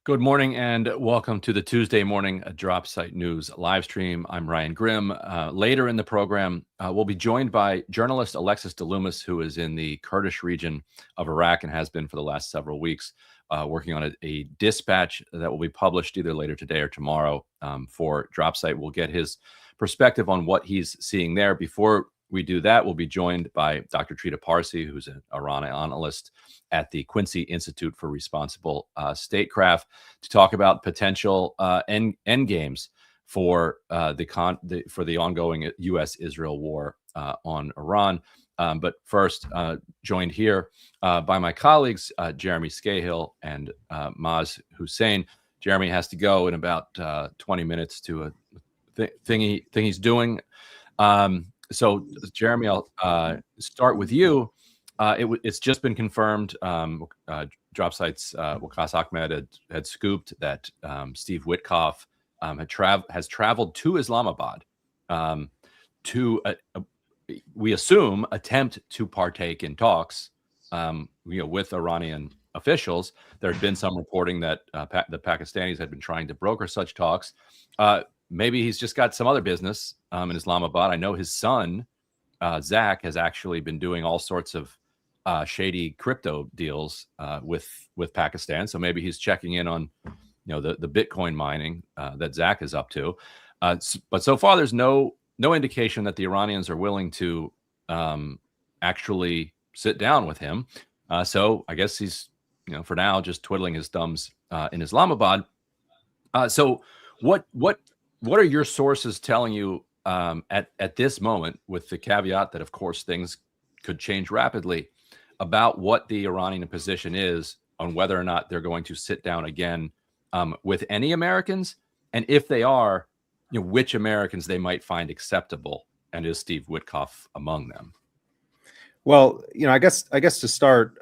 Good morning and welcome to the Tuesday morning Drop Site News live stream. I'm Ryan Grimm. Later in the program, we'll be joined by journalist Alexis Daloumis, who is in the Kurdish region of Iraq and has been for the last several weeks, working on a dispatch that will be published either later today or tomorrow for Drop Site. We'll get his perspective on what he's seeing there. Before we do that, we'll be joined by Dr. Trita Parsi, who's an Iran analyst at the Quincy Institute for Responsible Statecraft, to talk about potential end games for the ongoing U.S.-Israel war on Iran. But first, joined here by my colleagues, Jeremy Scahill and Maz Hussein. Jeremy has to go in about 20 minutes to a thing he's doing. So, Jeremy, I'll start with you. It's just been confirmed. Drop Site's Waqas Ahmed had scooped that Steve Witkoff has traveled to Islamabad to, we assume, attempt to partake in talks with Iranian officials. There had been some reporting that the Pakistanis had been trying to broker such talks. Maybe he's just got some other business in Islamabad. I know his son, Zach, has actually been doing all sorts of shady crypto deals with Pakistan. So maybe he's checking in on, the Bitcoin mining that Zach is up to. But so far, there's no indication that the Iranians are willing to actually sit down with him. So I guess he's, for now, just twiddling his thumbs in Islamabad. So what are your sources telling you at this moment, with the caveat that, of course, things could change rapidly, about what the Iranian position is on whether or not they're going to sit down again with any Americans, and if they are, which Americans they might find acceptable, and is Steve Witkoff among them? Well, I guess to start,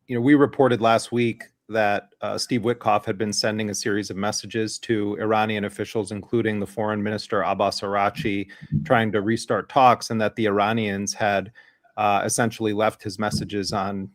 we reported last week that Steve Witkoff had been sending a series of messages to Iranian officials, including the foreign minister Abbas Araghchi, trying to restart talks, and that the Iranians had essentially left his messages on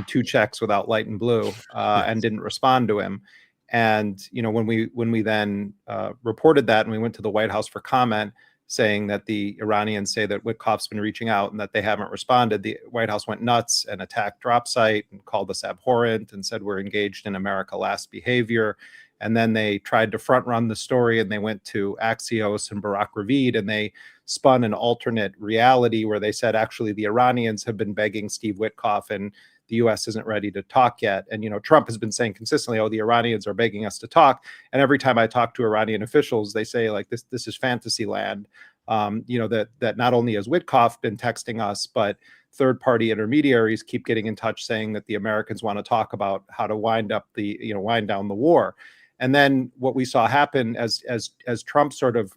two checks without light and blue and didn't respond to him. And when we then reported that, and we went to the White House for comment, saying that the Iranians say that Witkoff's been reaching out and that they haven't responded, the White House went nuts and attacked Drop Site and called us abhorrent and said we're engaged in America last behavior. And then they tried to front run the story, and they went to Axios and Barak Ravid, and they spun an alternate reality where they said, actually, the Iranians have been begging Steve Witkoff and the U.S. isn't ready to talk yet. And, Trump has been saying consistently, the Iranians are begging us to talk. And every time I talk to Iranian officials, they say, like, this is fantasy land. That not only has Witkoff been texting us, but third-party intermediaries keep getting in touch saying that the Americans want to talk about how to wind down the war. And then what we saw happen as Trump sort of,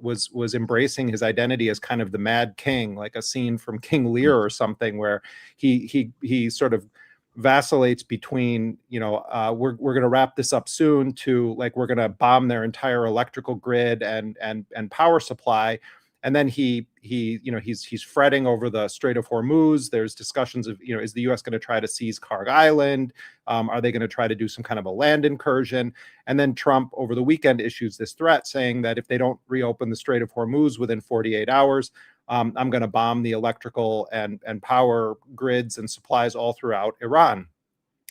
was embracing his identity as kind of the Mad King, like a scene from King Lear or something, where he sort of vacillates between, we're going to wrap this up soon, to like, we're going to bomb their entire electrical grid and power supply. And then he's fretting over the Strait of Hormuz. There's discussions of, is the U.S. going to try to seize Karg Island? Are they going to try to do some kind of a land incursion? And then Trump over the weekend issues this threat saying that if they don't reopen the Strait of Hormuz within 48 hours, I'm going to bomb the electrical and power grids and supplies all throughout Iran.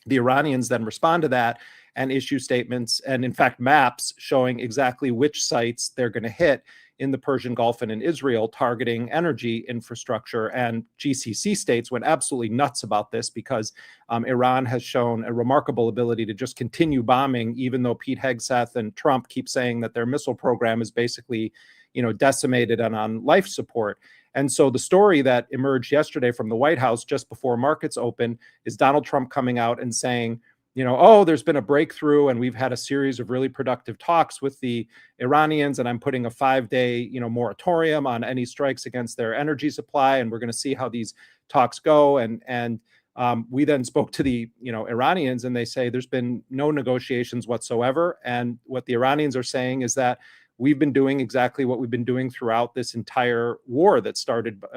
The Iranians then respond to that and issue statements and, in fact, maps showing exactly which sites they're going to hit in the Persian Gulf and in Israel, targeting energy infrastructure. And GCC states went absolutely nuts about this because Iran has shown a remarkable ability to just continue bombing, even though Pete Hegseth and Trump keep saying that their missile program is basically, decimated and on life support. And so the story that emerged yesterday from the White House just before markets open is Donald Trump coming out and saying, there's been a breakthrough and we've had a series of really productive talks with the Iranians, and I'm putting a 5-day, moratorium on any strikes against their energy supply, and we're going to see how these talks go. And we then spoke to the, Iranians, and they say there's been no negotiations whatsoever. And what the Iranians are saying is that we've been doing exactly what we've been doing throughout this entire war that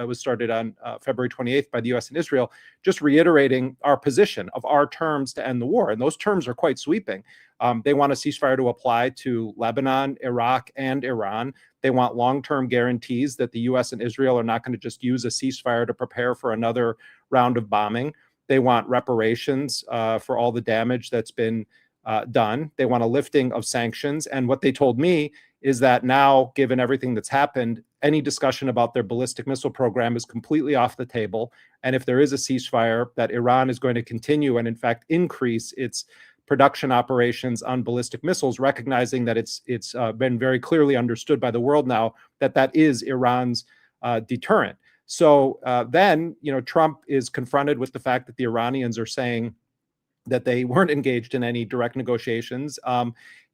was started on February 28th by the U.S. and Israel, just reiterating our position of our terms to end the war. And those terms are quite sweeping. They want a ceasefire to apply to Lebanon, Iraq, and Iran. They want long-term guarantees that the U.S. and Israel are not going to just use a ceasefire to prepare for another round of bombing. They want reparations for all the damage that's been done. They want a lifting of sanctions. And what they told me is that now, given everything that's happened, any discussion about their ballistic missile program is completely off the table. And if there is a ceasefire, that Iran is going to continue and, in fact, increase its production operations on ballistic missiles, recognizing that it's been very clearly understood by the world now that that is Iran's deterrent. So then, Trump is confronted with the fact that the Iranians are saying that they weren't engaged in any direct negotiations.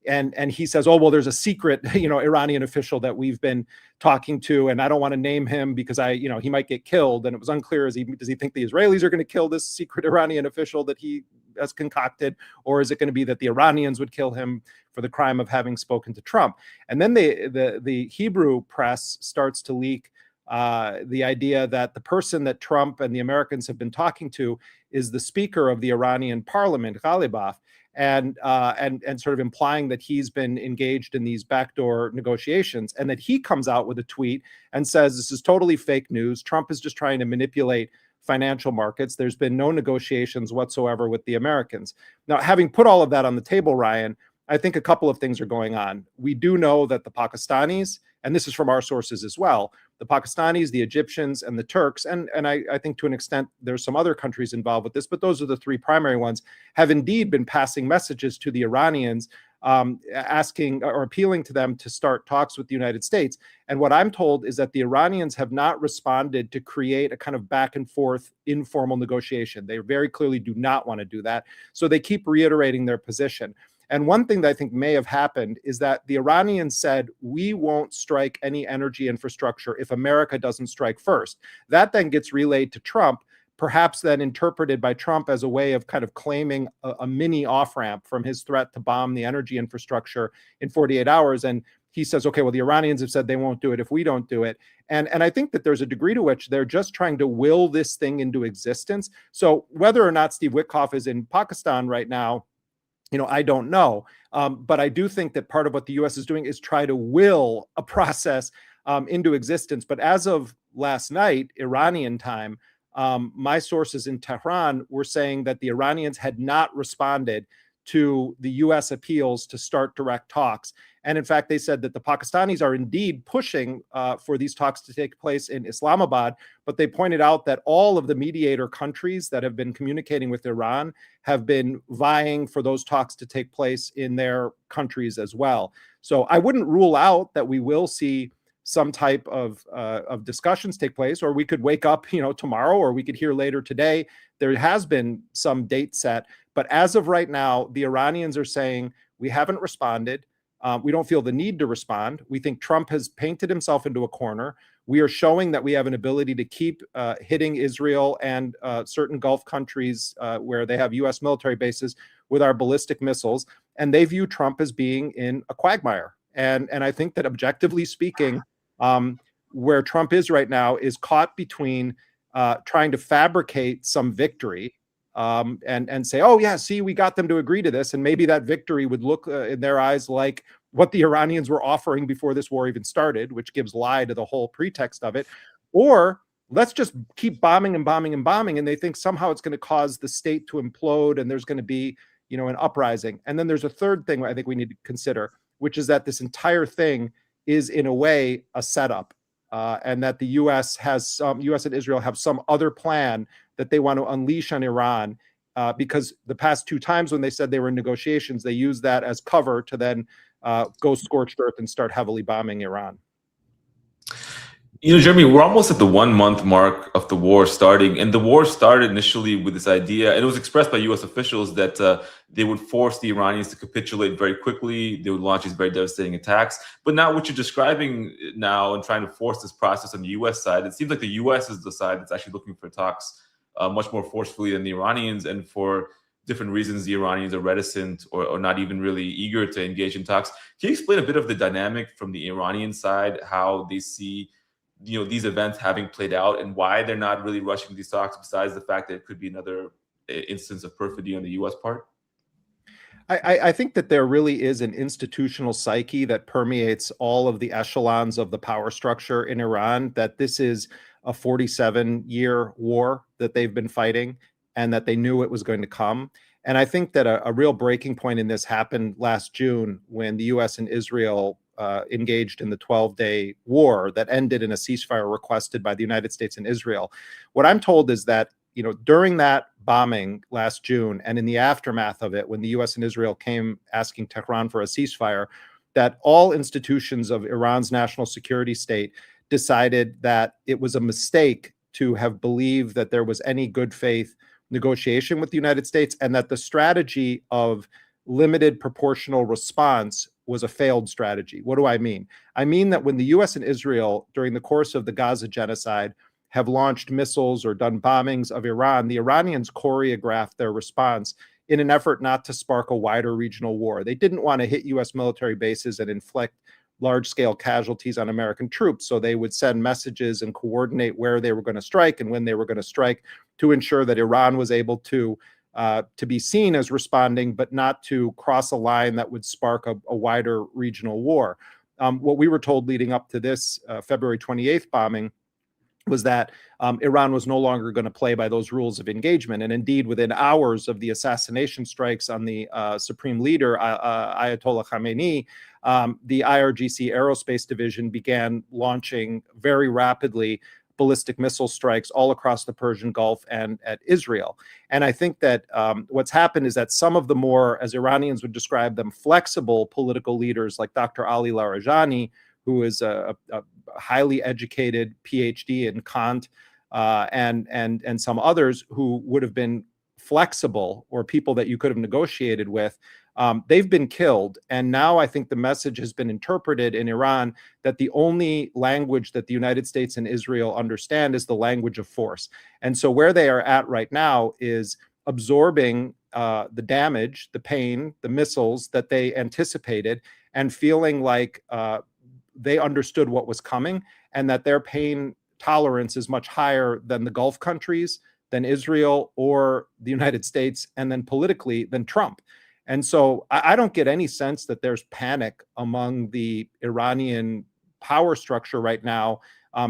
And he says, oh, well, there's a secret, Iranian official that we've been talking to, and I don't want to name him because he might get killed. And it was unclear, does he think the Israelis are going to kill this secret Iranian official that he has concocted, or is it going to be that the Iranians would kill him for the crime of having spoken to Trump? And then the Hebrew press starts to leak the idea that the person that Trump and the Americans have been talking to is the speaker of the Iranian parliament, Ghalibaf, and sort of implying that he's been engaged in these backdoor negotiations, and that he comes out with a tweet and says this is totally fake news. Trump is just trying to manipulate financial markets. There's been no negotiations whatsoever with the Americans. Now, having put all of that on the table, Ryan, I think a couple of things are going on. We do know that the Pakistanis, and this is from our sources as well, the Pakistanis, the Egyptians, and the Turks, and I think to an extent there's some other countries involved with this, but those are the three primary ones, have indeed been passing messages to the Iranians, asking or appealing to them to start talks with the United States. And what I'm told is that the Iranians have not responded to create a kind of back and forth informal negotiation. They very clearly do not want to do that. So they keep reiterating their position. And one thing that I think may have happened is that the Iranians said, we won't strike any energy infrastructure if America doesn't strike first. That then gets relayed to Trump, perhaps then interpreted by Trump as a way of kind of claiming a mini off-ramp from his threat to bomb the energy infrastructure in 48 hours. And he says, okay, well, the Iranians have said they won't do it if we don't do it. And I think that there's a degree to which they're just trying to will this thing into existence. So whether or not Steve Witkoff is in Pakistan right now, I don't know. But I do think that part of what the U.S. is doing is try to will a process into existence. But as of last night, Iranian time, my sources in Tehran were saying that the Iranians had not responded to the U.S. appeals to start direct talks. And in fact, they said that the Pakistanis are indeed pushing for these talks to take place in Islamabad, but they pointed out that all of the mediator countries that have been communicating with Iran have been vying for those talks to take place in their countries as well. So I wouldn't rule out that we will see some type of discussions take place, or we could wake up, tomorrow, or we could hear later today. There has been some date set, but as of right now, the Iranians are saying we haven't responded. We don't feel the need to respond. We think Trump has painted himself into a corner. We are showing that we have an ability to keep hitting Israel and certain Gulf countries where they have U.S. military bases with our ballistic missiles, and they view Trump as being in a quagmire. And I think that objectively speaking, where Trump is right now is caught between trying to fabricate some victory and say, oh, yeah, see, we got them to agree to this. And maybe that victory would look in their eyes like what the Iranians were offering before this war even started, which gives lie to the whole pretext of it. Or let's just keep bombing and bombing and bombing. And they think somehow it's going to cause the state to implode and there's going to be, an uprising. And then there's a third thing I think we need to consider, which is that this entire thing is in a way a setup. And that the U.S. and Israel have some other plan that they want to unleash on Iran, because the past two times when they said they were in negotiations, they used that as cover to then go scorched earth and start heavily bombing Iran. Jeremy, we're almost at the 1 month mark of the war starting, and the war started initially with this idea, and it was expressed by U.S. officials that they would force the Iranians to capitulate very quickly. They would launch these very devastating attacks. But now what you're describing now and trying to force this process on the U.S. side, it seems like the U.S. is the side that's actually looking for talks much more forcefully than the Iranians, and for different reasons the Iranians are reticent or not even really eager to engage in talks. Can you explain a bit of the dynamic from the Iranian side, how they see these events having played out and why they're not really rushing these talks, besides the fact that it could be another instance of perfidy on the U.S. part? I think that there really is an institutional psyche that permeates all of the echelons of the power structure in Iran, that this is a 47-year war that they've been fighting and that they knew it was going to come. And I think that a real breaking point in this happened last June when the U.S. and Israel engaged in the 12-day war that ended in a ceasefire requested by the United States and Israel. What I'm told is that during that bombing last June and in the aftermath of it, when the U.S. and Israel came asking Tehran for a ceasefire, that all institutions of Iran's national security state decided that it was a mistake to have believed that there was any good faith negotiation with the United States, and that the strategy of limited proportional response was a failed strategy. What do I mean? I mean that when the U.S. and Israel, during the course of the Gaza genocide, have launched missiles or done bombings of Iran, the Iranians choreographed their response in an effort not to spark a wider regional war. They didn't want to hit U.S. military bases and inflict large-scale casualties on American troops, so they would send messages and coordinate where they were going to strike and when they were going to strike to ensure that Iran was able to be seen as responding, but not to cross a line that would spark a wider regional war. What we were told leading up to this February 28th bombing was that Iran was no longer going to play by those rules of engagement. And indeed, within hours of the assassination strikes on the supreme leader, Ayatollah Khamenei, the IRGC Aerospace Division began launching very rapidly ballistic missile strikes all across the Persian Gulf and at Israel. And I think that what's happened is that some of the more, as Iranians would describe them, flexible political leaders like Dr. Ali Larijani, who is a highly educated PhD in Kant, and some others who would have been flexible or people that you could have negotiated with, they've been killed. And now I think the message has been interpreted in Iran that the only language that the United States and Israel understand is the language of force. And so where they are at right now is absorbing the damage, the pain, the missiles that they anticipated, and feeling like they understood what was coming, and that their pain tolerance is much higher than the Gulf countries, than Israel or the United States, and then politically than Trump. And so I don't get any sense that there's panic among the Iranian power structure right now.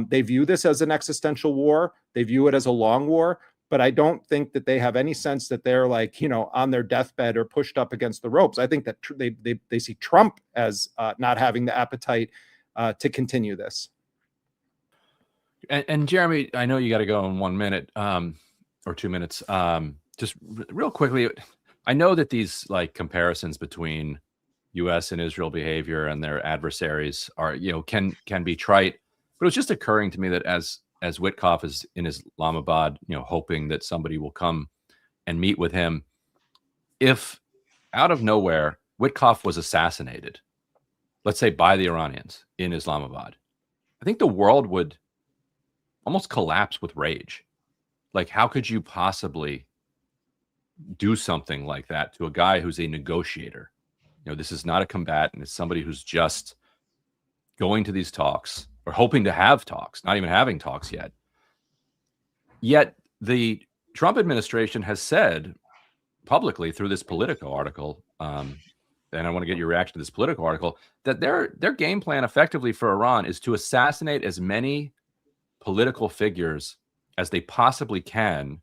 They view this as an existential war. They view it as a long war, but I don't think that they have any sense that they're on their deathbed or pushed up against the ropes. I think that they see Trump as not having the appetite to continue this. And Jeremy, I know you got to go in 1 minute or 2 minutes. Just real quickly, I know that these comparisons between U.S. and Israel behavior and their adversaries are can be trite, but it was just occurring to me that as Witkoff is in Islamabad, hoping that somebody will come and meet with him, if out of nowhere Witkoff was assassinated, let's say by the Iranians in Islamabad, I think the world would almost collapse with rage. How could you possibly do something like that to a guy who's a negotiator? This is not a combatant. It's somebody who's just going to these talks or hoping to have talks, not even having talks yet. Yet the Trump administration has said publicly through this Politico article, and I want to get your reaction to this Politico article, that their game plan effectively for Iran is to assassinate as many political figures as they possibly can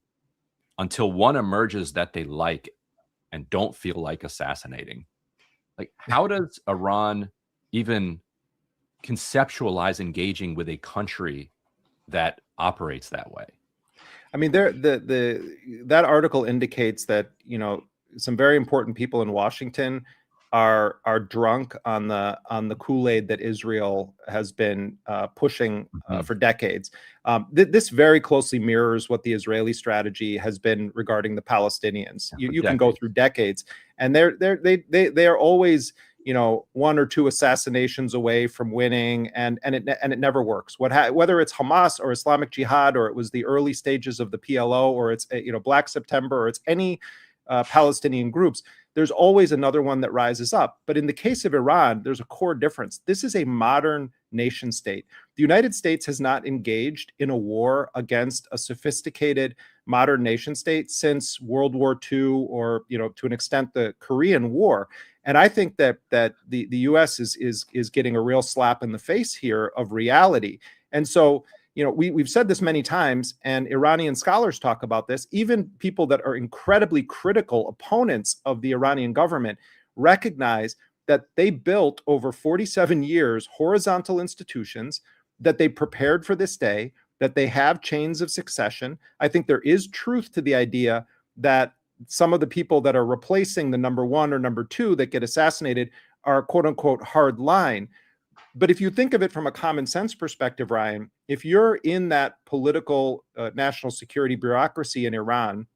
until one emerges that they like and don't feel like assassinating. How does Iran even conceptualize engaging with a country that operates that way? I mean, that article indicates that some very important people in Washington are drunk on the Kool-Aid that Israel has been pushing for decades. This very closely mirrors what the Israeli strategy has been regarding the Palestinians. You can go through decades, and they are always one or two assassinations away from winning, and it never works. Whether it's Hamas or Islamic Jihad, or it was the early stages of the PLO, or it's Black September, or it's any Palestinian groups, there's always another one that rises up. But in the case of Iran, there's a core difference. This is a modern nation state. The United States has not engaged in a war against a sophisticated modern nation state since World War II, or, you know, to an extent, the Korean War. And I think that the U.S. is getting a real slap in the face here of reality. And so, you know, we've said this many times, and Iranian scholars talk about this. Even people that are incredibly critical opponents of the Iranian government recognize that they built over 47 years horizontal institutions, that they prepared for this day, that they have chains of succession. I think there is truth to the idea that some of the people that are replacing the number one or number two that get assassinated are quote unquote hard line. But if you think of it from a common sense perspective, Ryan, if you're in that political national security bureaucracy in Iran,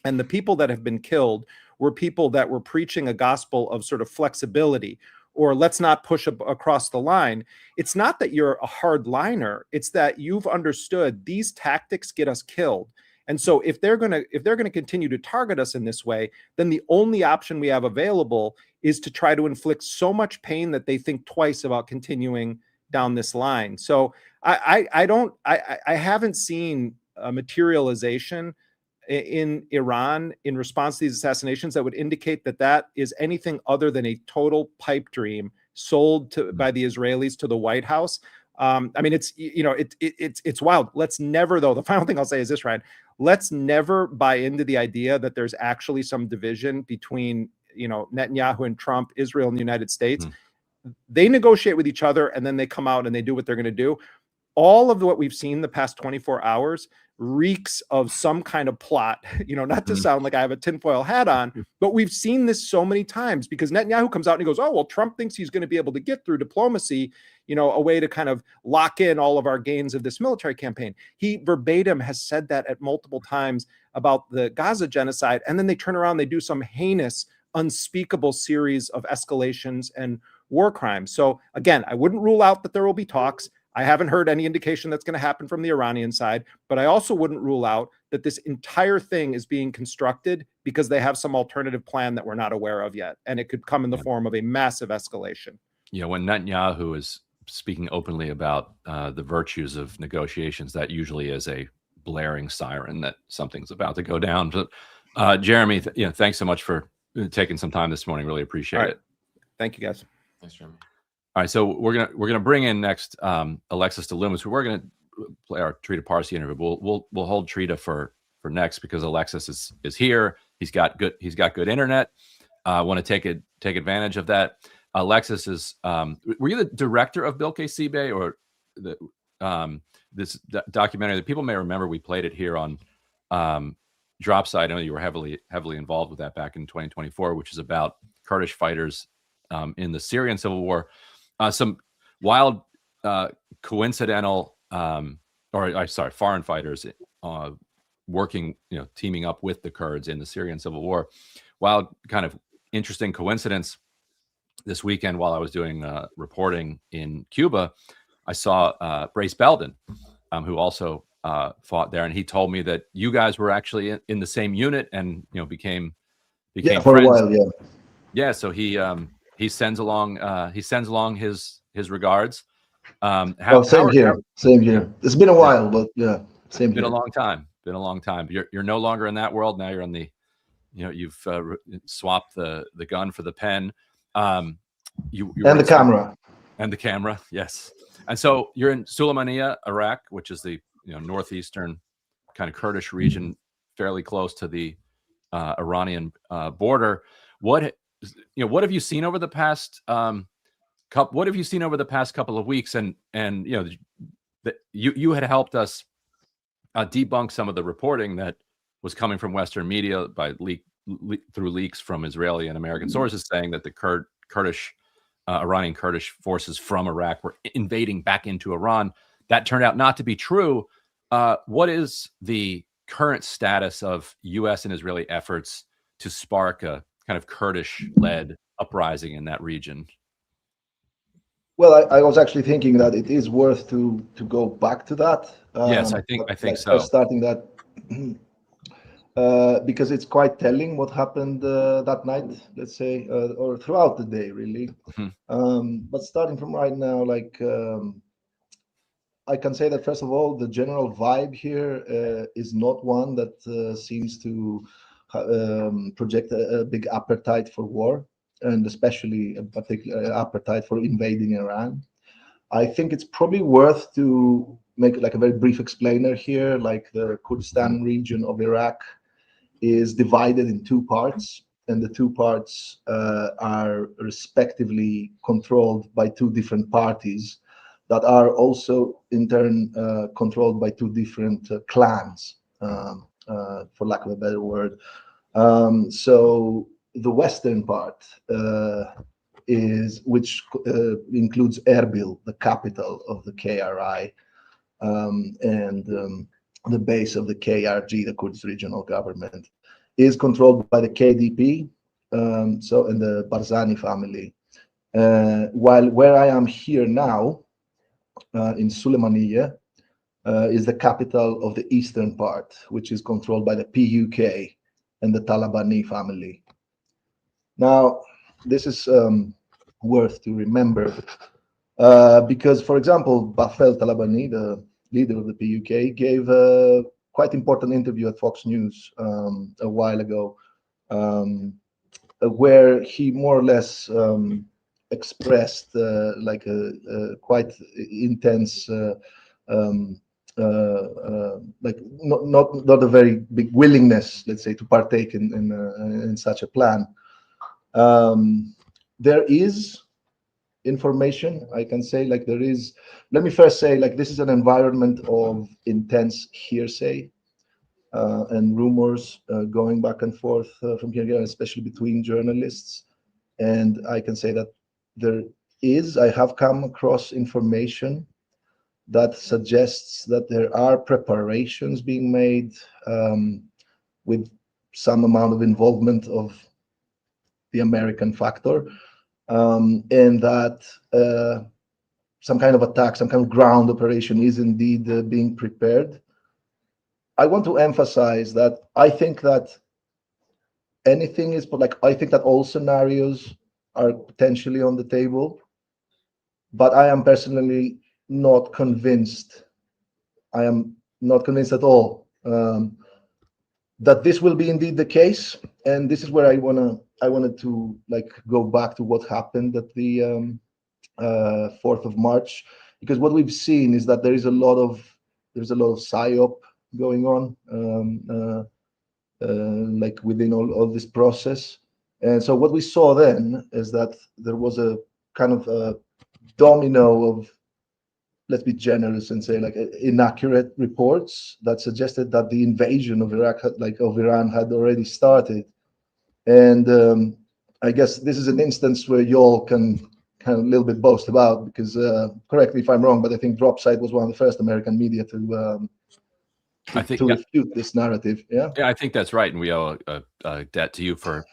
and the people that have been killed were people that were preaching a gospel of sort of flexibility, or let's not push across the line, it's not that you're a hardliner, it's that you've understood these tactics get us killed. And so if they're going to continue to target us in this way, then the only option we have available is to try to inflict so much pain that they think twice about continuing down this line. So I haven't seen a materialization in Iran in response to these assassinations that would indicate that that is anything other than a total pipe dream sold by the Israelis to the White House. I mean, it's wild. Let's never, though, the final thing I'll say is this, Ryan, let's never buy into the idea that there's actually some division between, you know, Netanyahu and Trump, Israel and the United States. They negotiate with each other, and then they come out and they do what they're going to do. All of what we've seen the past 24 hours reeks of some kind of plot, you know, not to sound like I have a tinfoil hat on, but we've seen this so many times because Netanyahu comes out and he goes, oh, well, Trump thinks he's going to be able to get through diplomacy, you know, a way to kind of lock in all of our gains of this military campaign. He verbatim has said that at multiple times about the Gaza genocide. And then they turn around, they do some heinous, unspeakable series of escalations and war crimes. So again, I wouldn't rule out that there will be talks. I haven't heard any indication that's going to happen from the Iranian side, but I also wouldn't rule out that this entire thing is being constructed because they have some alternative plan that we're not aware of yet. And it could come in the form of a massive escalation. You know, when Netanyahu is speaking openly about the virtues of negotiations, that usually is a blaring siren that something's about to go down. But Jeremy, thanks so much for taking some time this morning. Really appreciate it. Thank you, guys. Thanks, Jeremy. All right, so we're gonna bring in next Alexis Daloumis. We're gonna play our Trita Parsi interview. We'll hold Trita for next because Alexis is here. He's got good internet. I want to take advantage of that. Alexis is. Were you the director of Bilkei Sibe, or this documentary that people may remember? We played it here on Drop Side. I know you were heavily involved with that back in 2024, which is about Kurdish fighters in the Syrian civil war. Some wild, coincidental, foreign fighters working, teaming up with the Kurds in the Syrian civil war. Wild, kind of interesting coincidence. This weekend, while I was doing reporting in Cuba, I saw Brace Belden, who also fought there, and he told me that you guys were actually in the same unit, and became for friends. A while, yeah. So he sends along his regards. Same here. It's been a while, but yeah, same here. Been a long time. You're no longer in that world now. You're on the, you've swapped the gun for the pen. And the camera. Yes. And so you're in Sulaymaniyah, Iraq, which is the northeastern kind of Kurdish region, fairly close to the Iranian border. What have you seen over the past couple of weeks? And you had helped us debunk some of the reporting that was coming from Western media through leaks from Israeli and American sources saying that the Iranian Kurdish forces from Iraq were invading back into Iran. That turned out not to be true. What is the current status of U.S. and Israeli efforts to spark a kind of Kurdish-led uprising in that region? Well, I was actually thinking that it is worth to go back to that. Yes, I think so. Starting that, because it's quite telling what happened that night, let's say, or throughout the day, really. But starting from right now, like I can say that first of all, the general vibe here is not one that seems to project a big appetite for war, and especially a particular appetite for invading Iran. I think it's probably worth to make like a very brief explainer here. Like the Kurdistan region of Iraq is divided in two parts, and the two parts are respectively controlled by two different parties that are also in turn controlled by two different clans, for lack of a better word. So the western part which includes Erbil, the capital of the KRI, and the base of the KRG, the Kurdish regional government, is controlled by the KDP, and the Barzani family. While where I am here now, in Suleimaniye, is the capital of the eastern part, which is controlled by the PUK and the Talabani family. Now, this is worth to remember because, for example, Bafel Talabani, the leader of the PUK, gave a quite important interview at Fox News a while ago, where he more or less expressed like a quite intense, like not a very big willingness, let's say, to partake in such a plan. There is information, I can say, like there is. Let me first say, like, this is an environment of intense hearsay and rumors going back and forth from here, especially between journalists. And I can say that I have come across information that suggests that there are preparations being made with some amount of involvement of the American factor, and that some kind of attack, some kind of ground operation is indeed being prepared. I want to emphasize that I think that anything is, but like, I think that all scenarios are potentially on the table, but I am personally not convinced. I am not convinced at all that this will be indeed the case. And this is where I wanted to like go back to what happened at the 4th of March, because what we've seen is that there's a lot of psyop going on, like within all this process. And so what we saw then is that there was a kind of a domino of, let's be generous and say, like, inaccurate reports that suggested that the invasion of Iraq, of Iran, had already started. And I guess this is an instance where y'all can kind of a little bit boast about, because correct me if I'm wrong, but I think Dropsite was one of the first American media to refute this narrative. Yeah, I think that's right, and we owe a debt to you for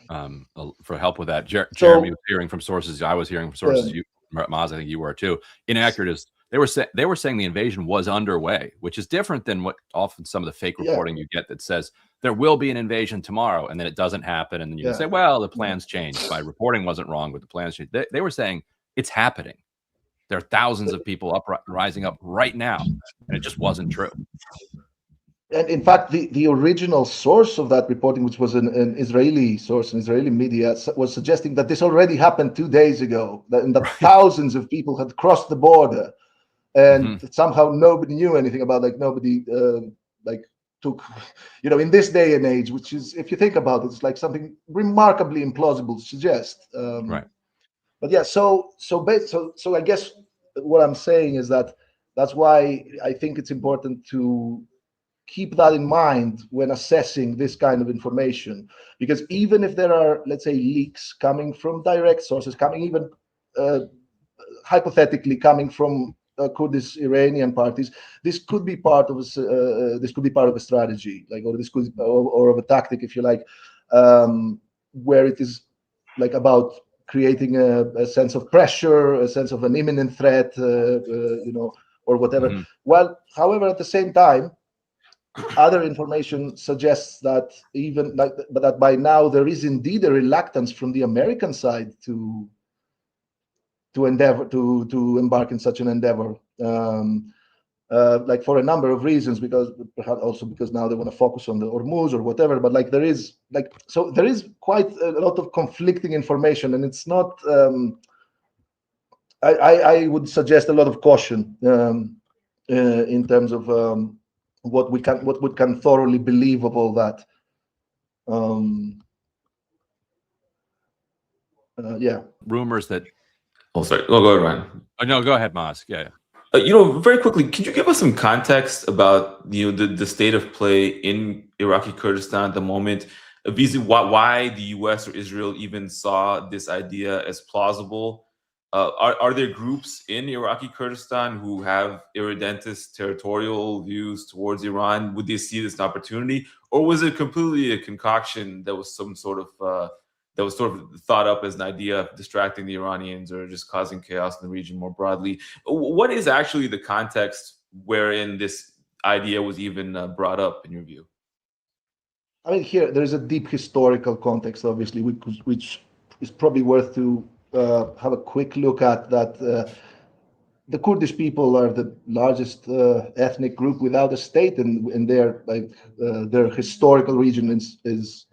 help with that. Jeremy was hearing from sources. I was hearing from sources. You, Maz, I think you were too. Inaccurate is they were saying the invasion was underway, which is different than what often some of the fake reporting you get that says there will be an invasion tomorrow, and then it doesn't happen, and then you can say, well, the plans changed. My reporting wasn't wrong, but the plans changed. They were saying it's happening. There are thousands of people rising up right now, and it just wasn't true. And in fact, the original source of that reporting, which was an Israeli source, an Israeli media, was suggesting that this already happened 2 days ago, and that thousands of people had crossed the border, and somehow nobody knew anything about, like, nobody like took, in this day and age, which is, if you think about it, it's like something remarkably implausible to suggest. Right. But yeah, so I guess what I'm saying is that's why I think it's important to keep that in mind when assessing this kind of information, because even if there are, let's say, leaks coming from direct sources, coming even hypothetically coming from Kurdish Iranian parties, this could be part of a strategy, like, or this could or of a tactic, if you like, where it is like about creating a sense of pressure, a sense of an imminent threat, or whatever. Well, however, at the same time, other information suggests that even like, but that by now there is indeed a reluctance from the American side to embark in such an endeavor. Like for a number of reasons, because perhaps also because now they want to focus on the Hormuz or whatever. But like there is quite a lot of conflicting information, and it's not. I would suggest a lot of caution in terms of what we can thoroughly believe of all that. Yeah. Rumors that. Oh, sorry. Oh, go ahead, Ryan. Oh, no, go ahead, Mas. Yeah. Very quickly, could you give us some context about the state of play in Iraqi Kurdistan at the moment? Why the U.S. or Israel even saw this idea as plausible? Are there groups in Iraqi Kurdistan who have irredentist territorial views towards Iran? Would they see this an opportunity, or was it completely a concoction that was some sort of thought up as an idea of distracting the Iranians or just causing chaos in the region more broadly? What is actually the context wherein this idea was even brought up, in your view? I mean, here there is a deep historical context, obviously, which is probably worth to have a quick look at. That the Kurdish people are the largest ethnic group without a state, and their historical region is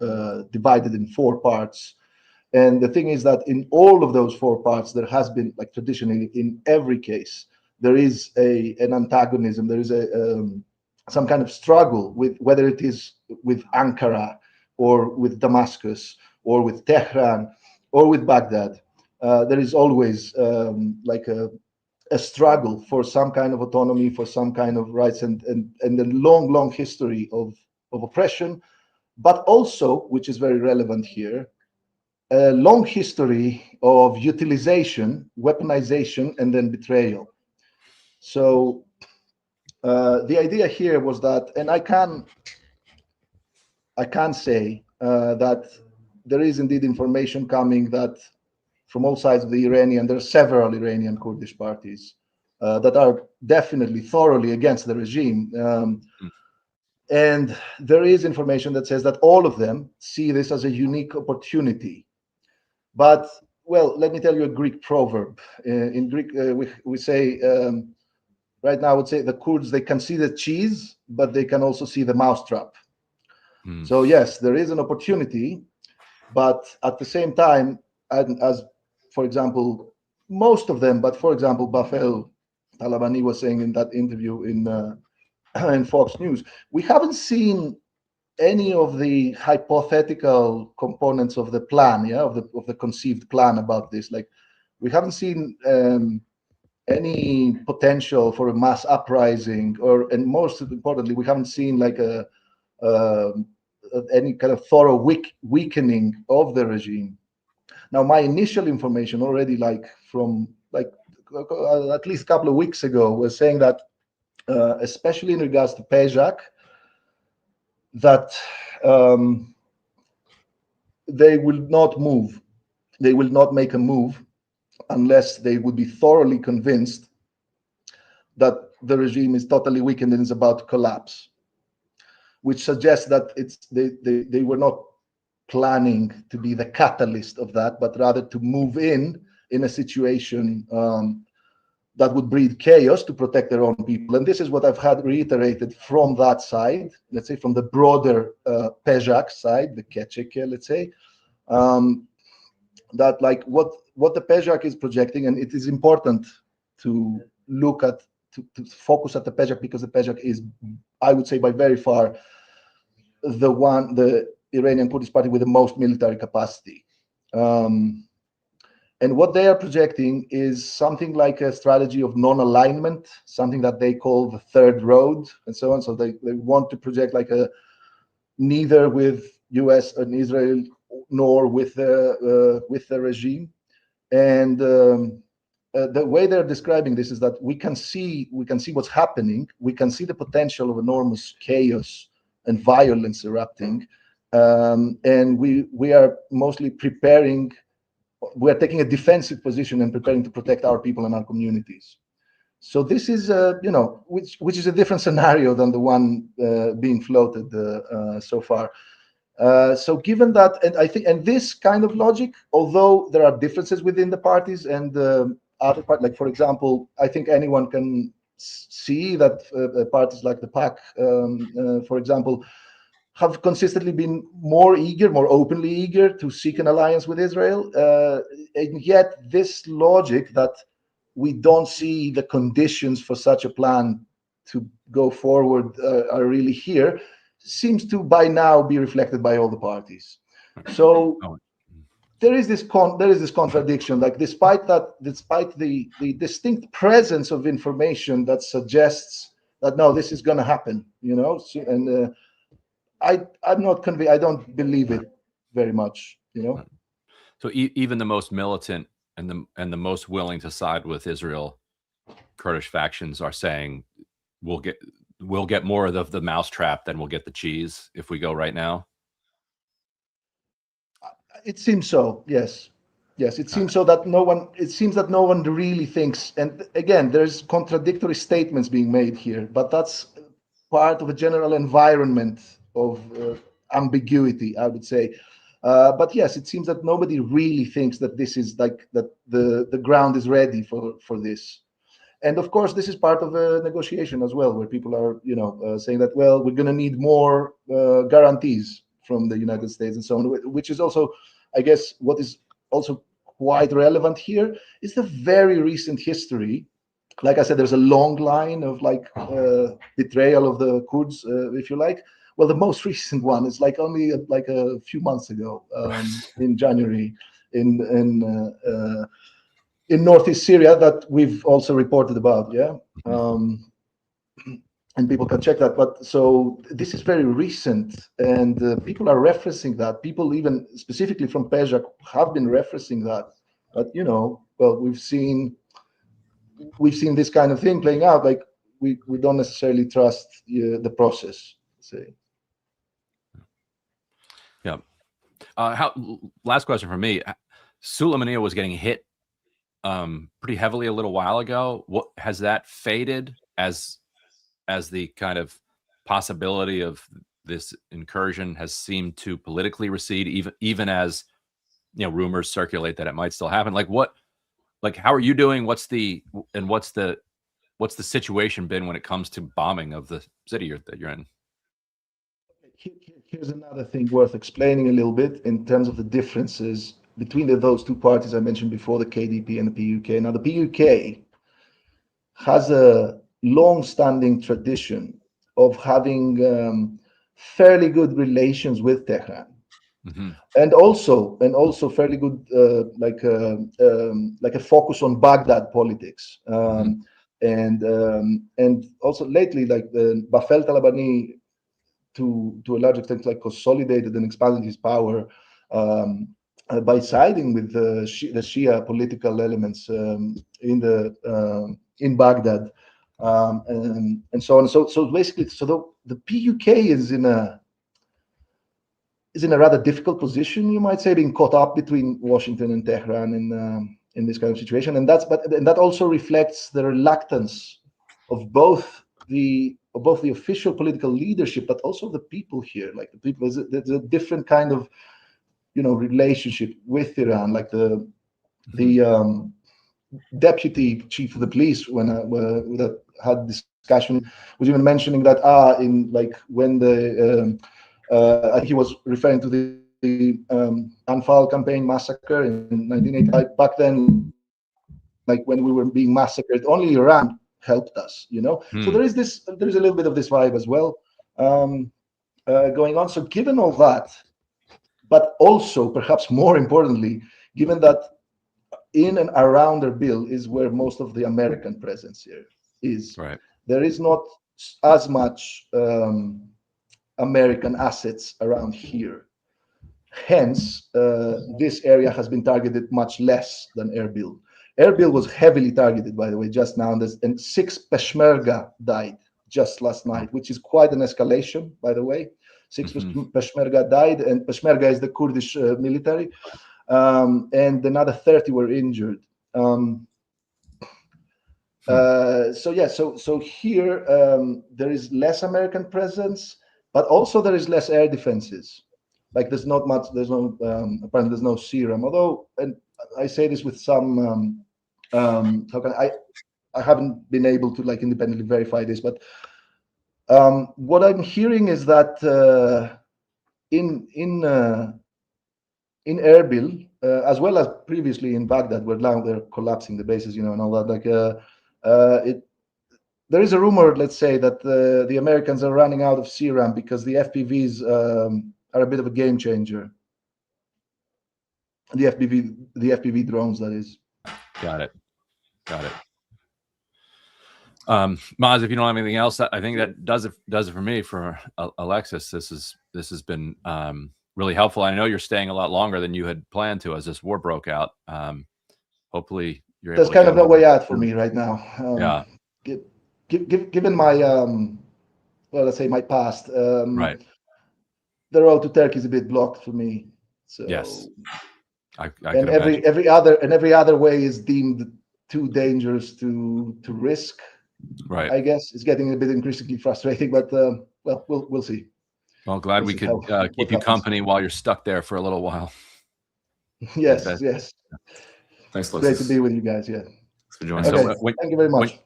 divided in 4 parts. And the thing is that in all of those 4 parts, there has been, like traditionally in every case, there is an antagonism. There is some kind of struggle with, whether it is with Ankara or with Damascus or with Tehran or with Baghdad. There is always like a struggle for some kind of autonomy, for some kind of rights, and a long history of oppression, but also, which is very relevant here, a long history of utilization, weaponization, and then betrayal. So the idea here was that, and I can say that there is indeed information coming that from all sides of the Iranian, there are several Iranian Kurdish parties that are definitely thoroughly against the regime. And there is information that says that all of them see this as a unique opportunity. But, well, let me tell you a Greek proverb. In Greek, we say, right now I would say the Kurds, they can see the cheese, but they can also see the mousetrap. So yes, there is an opportunity, but at the same time, as for example, most of them, but for example, Bafel Talabani was saying in that interview in Fox News, we haven't seen any of the hypothetical components of the plan, of the conceived plan about this. Like, we haven't seen any potential for a mass uprising, and most importantly, we haven't seen like any kind of thorough weakening of the regime. Now, my initial information already, from at least a couple of weeks ago, was saying that, especially in regards to Pejak, that they will not move. They will not make a move unless they would be thoroughly convinced that the regime is totally weakened and is about to collapse, which suggests that they were not planning to be the catalyst of that, but rather to move in a situation that would breed chaos to protect their own people. And this is what I've had reiterated from that side, let's say from the broader Pejak side, the Keçeke, let's say, that like what the Pejak is projecting, and it is important to look at, to focus at the Pejak, because the Pejak is, I would say by very far, the Iranian Kurdish party with the most military capacity. And what they are projecting is something like a strategy of non-alignment, something that they call the third road, and so on. So they want to project like a neither with US and Israel nor with the regime. And the way they're describing this is that we can see what's happening. We can see the potential of enormous chaos and violence erupting. And we are mostly preparing. We are taking a defensive position and preparing to protect our people and our communities. So this is, which is a different scenario than the one being floated so far. So given that, and I think, and this kind of logic, although there are differences within the parties and other part, like for example, I think anyone can see that parties like the PAC, for example, have consistently been more openly eager to seek an alliance with Israel, and yet this logic that we don't see the conditions for such a plan to go forward are really here, seems to by now be reflected by all the parties. So there is this contradiction. Like despite the distinct presence of information that suggests that no, this is going to happen, and I'm not convinced. I don't believe it very much, So even the most militant and the most willing to side with Israel Kurdish factions are saying we'll get more of the mousetrap than we'll get the cheese if we go right now. It seems so. Yes. It seems so that no one really thinks. And again, there's contradictory statements being made here, but that's part of a general environment of ambiguity, I would say. But yes, it seems that nobody really thinks that this is like that the ground is ready for this. And of course, this is part of a negotiation as well, where people are, saying that, well, we're going to need more guarantees from the United States and so on, which is also, I guess, what is also quite relevant here is the very recent history. Like I said, there's a long line of betrayal of the Kurds, if you like. Well, the most recent one is only a few months ago, in January, in northeast Syria, that we've also reported about. Yeah. And people can check that. But so this is very recent, and people are referencing that. People even specifically from Pezhak have been referencing that. But well, we've seen this kind of thing playing out. Like we don't necessarily trust the process. Say. Yeah. Last question from me. Suleimania was getting hit pretty heavily a little while ago. What has that faded as the kind of possibility of this incursion has seemed to politically recede, even as rumors circulate that it might still happen? How are you doing? What's the situation been when it comes to bombing of the city that you're in? Here's another thing worth explaining a little bit in terms of the differences between those two parties I mentioned before, the KDP and the PUK. Now, the PUK has a long-standing tradition of having fairly good relations with Tehran, and also fairly good like a focus on Baghdad politics, and also lately the Bafel Talabani to a large extent consolidated and expanded his power by siding with the Shia political elements in Baghdad, and so on. So basically, the PUK is in a rather difficult position, you might say, being caught up between Washington and Tehran in this kind of situation, and that also reflects the reluctance of both the official political leadership, but also the people here. Like the people, there's a different kind of relationship with Iran. Like the deputy chief of the police when that had discussion was even mentioning that when the I think he was referring to the Anfal campaign massacre in 1985. Back then, like when we were being massacred, only Iran helped us, So there is a little bit of this vibe as well going on. So given all that, but also perhaps more importantly, given that in and around Erbil is where most of the American presence here is, right. There is not as much American assets around here. Hence, this area has been targeted much less than Erbil. Erbil was heavily targeted, by the way, just now, and 6 Peshmerga died just last night, which is quite an escalation, by the way. 6 Peshmerga died, and Peshmerga is the Kurdish military, and another 30 were injured. So yeah, so here there is less American presence, but also there is less air defenses. Like there's not much. There's no apparently there's no serum. Although, and I say this with some how can I haven't been able to like independently verify this, but what I'm hearing is that in Erbil, as well as previously in Baghdad, where now they're collapsing the bases, you know, and all that. Like there is a rumor, let's say, that the Americans are running out of serum because the FPVs are a bit of a game changer. The FPV drones, that is. Got it. Maz, if you don't have anything else, I think that does it for me. For Alexis, this has been really helpful. I know you're staying a lot longer than you had planned to as this war broke out. Hopefully, you're able. There's kind of no way out for me right now. Yeah. Given my well, let's say my past, right. The road to Turkey is a bit blocked for me. So yes, and every other way is deemed too dangerous to risk. Right. I guess it's getting a bit increasingly frustrating, but well, we'll see. Well, glad we could keep you company while you're stuck there for a little while. Yes. Thanks, Great to be with you guys. Yeah. Thanks for joining. Okay. Thank you very much.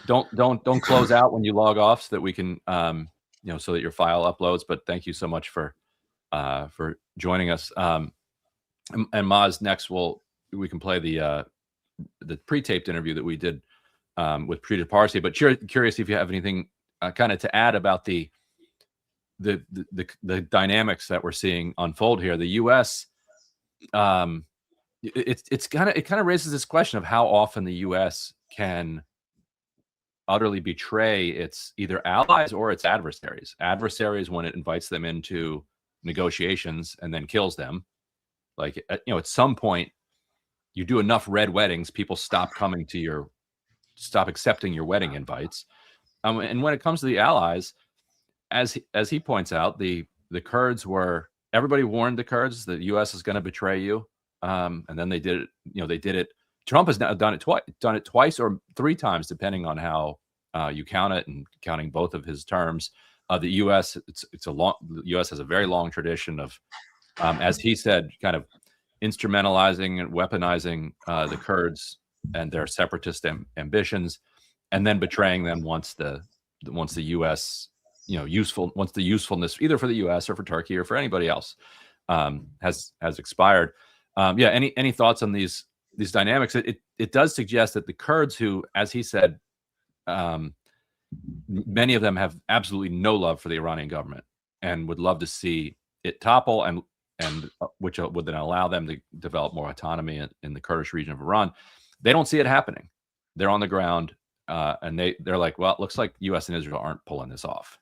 Don't close out when you log off, so that we can so that your file uploads. But thank you so much for joining us. And Maz, next we can play the pre-taped interview that we did with Trita Parsi. But curious if you have anything kind of to add about the dynamics that we're seeing unfold here. The U.S. It kind of raises this question of how often the U.S. can utterly betray its either allies or its adversaries. Adversaries when it invites them into negotiations and then kills them. Like at some point, you do enough red weddings, people stop accepting your wedding invites. And when it comes to the allies, as he points out, the Kurds everybody warned the Kurds that the U.S. is going to betray you. And then they did it. Trump has now done it twice or three times, depending on how you count it, and counting both of his terms. The U.S. The U.S. has a very long tradition of, as he said, kind of instrumentalizing and weaponizing the Kurds and their separatist ambitions, and then betraying them once the U.S. once the usefulness either for the U.S. or for Turkey or for anybody else has expired. Any thoughts on these dynamics? It does suggest that the Kurds, who, as he said, many of them have absolutely no love for the Iranian government and would love to see it topple, and which would then allow them to develop more autonomy in the Kurdish region of Iran. They don't see it happening. They're on the ground, and they're like, well, it looks like U.S. and Israel aren't pulling this off.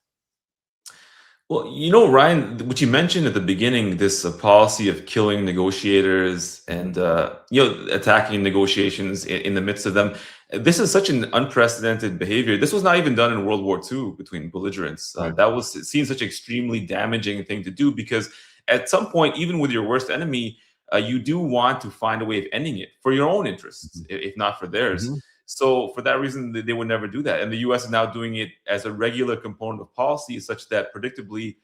Well, Ryan, what you mentioned at the beginning, this policy of killing negotiators and attacking negotiations in the midst of them, this is such an unprecedented behavior. This was not even done in World War II between belligerents. Right. That was seen such an extremely damaging thing to do, because at some point, even with your worst enemy, you do want to find a way of ending it for your own interests, if not for theirs. Mm-hmm. So for that reason, they would never do that. And the U.S. is now doing it as a regular component of policy, such that predictably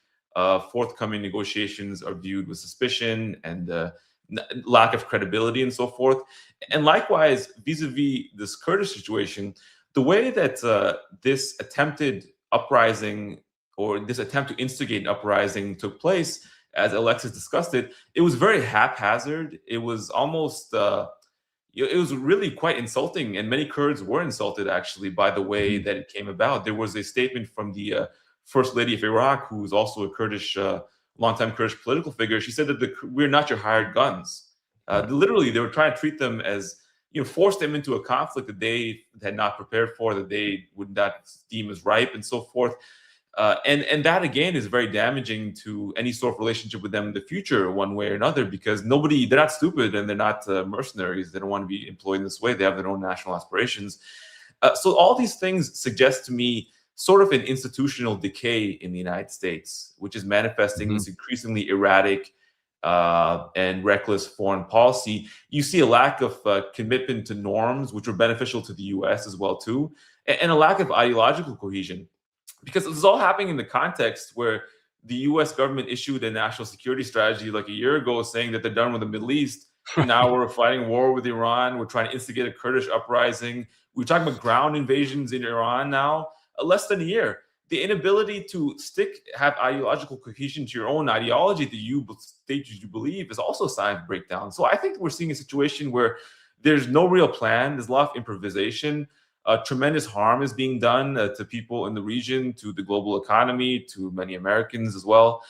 forthcoming negotiations are viewed with suspicion and lack of credibility and so forth. And likewise, vis-a-vis this Kurdish situation, the way that this attempted uprising, or this attempt to instigate an uprising, took place, as Alexis discussed it, it was very haphazard. It was almost... it was really quite insulting, and many Kurds were insulted, actually, by the way that it came about. There was a statement from the First Lady of Iraq, who is also a Kurdish, longtime Kurdish political figure. She said that we're not your hired guns. Literally, they were trying to treat them as, force them into a conflict that they had not prepared for, that they would not deem as ripe, and so forth. And that, again, is very damaging to any sort of relationship with them in the future, one way or another, because they're not stupid, and they're not mercenaries. They don't want to be employed in this way. They have their own national aspirations. So all these things suggest to me sort of an institutional decay in the United States, which is manifesting this increasingly erratic and reckless foreign policy, you see a lack of commitment to norms, which were beneficial to the U.S. as well too, and a lack of ideological cohesion. Because this is all happening in the context where the U.S. government issued a national security strategy like a year ago saying that they're done with the Middle East. Now we're fighting war with Iran. We're trying to instigate a Kurdish uprising. We're talking about ground invasions in Iran now. Less than a year. The inability to have ideological cohesion to your own ideology that you state you believe is also a sign of breakdown. So I think we're seeing a situation where there's no real plan. There's a lot of improvisation. Tremendous harm is being done to people in the region, to the global economy, to many Americans as well.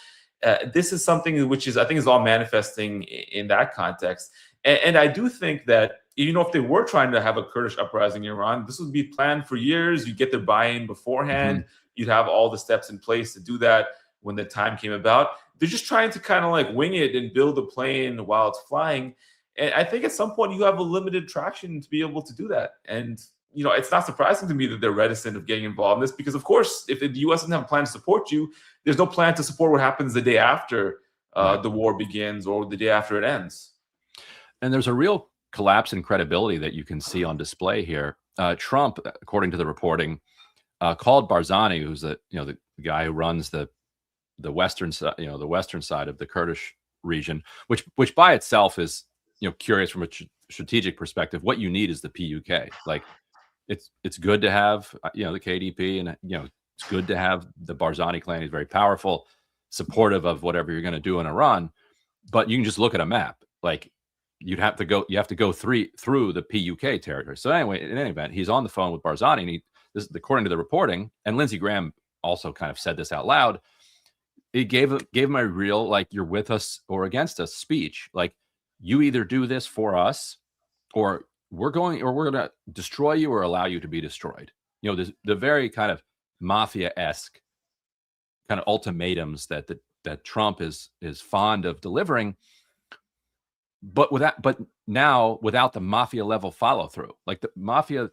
This is something which I think is all manifesting in that context. And I do think that, if they were trying to have a Kurdish uprising in Iran, this would be planned for years. You'd get their buy-in beforehand. You'd have all the steps in place to do that when the time came about. They're just trying to kind of like wing it and build a plane while it's flying. And I think at some point you have a limited traction to be able to do that. And it's not surprising to me that they're reticent of getting involved in this because, of course, if the U.S. doesn't have a plan to support you, there's no plan to support what happens the day after the war begins or the day after it ends. And there's a real collapse in credibility that you can see on display here. Trump, according to the reporting, called Barzani, who's the guy who runs the western side, the western side of the Kurdish region, which by itself is curious from a strategic perspective. What you need is the PUK. Like, it's good to have the KDP, and it's good to have the Barzani clan. He's very powerful, supportive of whatever you're going to do in Iran. But you can just look at a map. Like, you have to go through the PUK territory. So anyway, in any event, he's on the phone with Barzani, and this is according to the reporting, and Lindsey Graham also kind of said this out loud. He gave him a real, like, you're with us or against us speech. Like, you either do this for us, or we're going to destroy you or allow you to be destroyed. The very kind of mafia-esque kind of ultimatums that Trump is fond of delivering, but now without the mafia level follow through. Like, the mafia,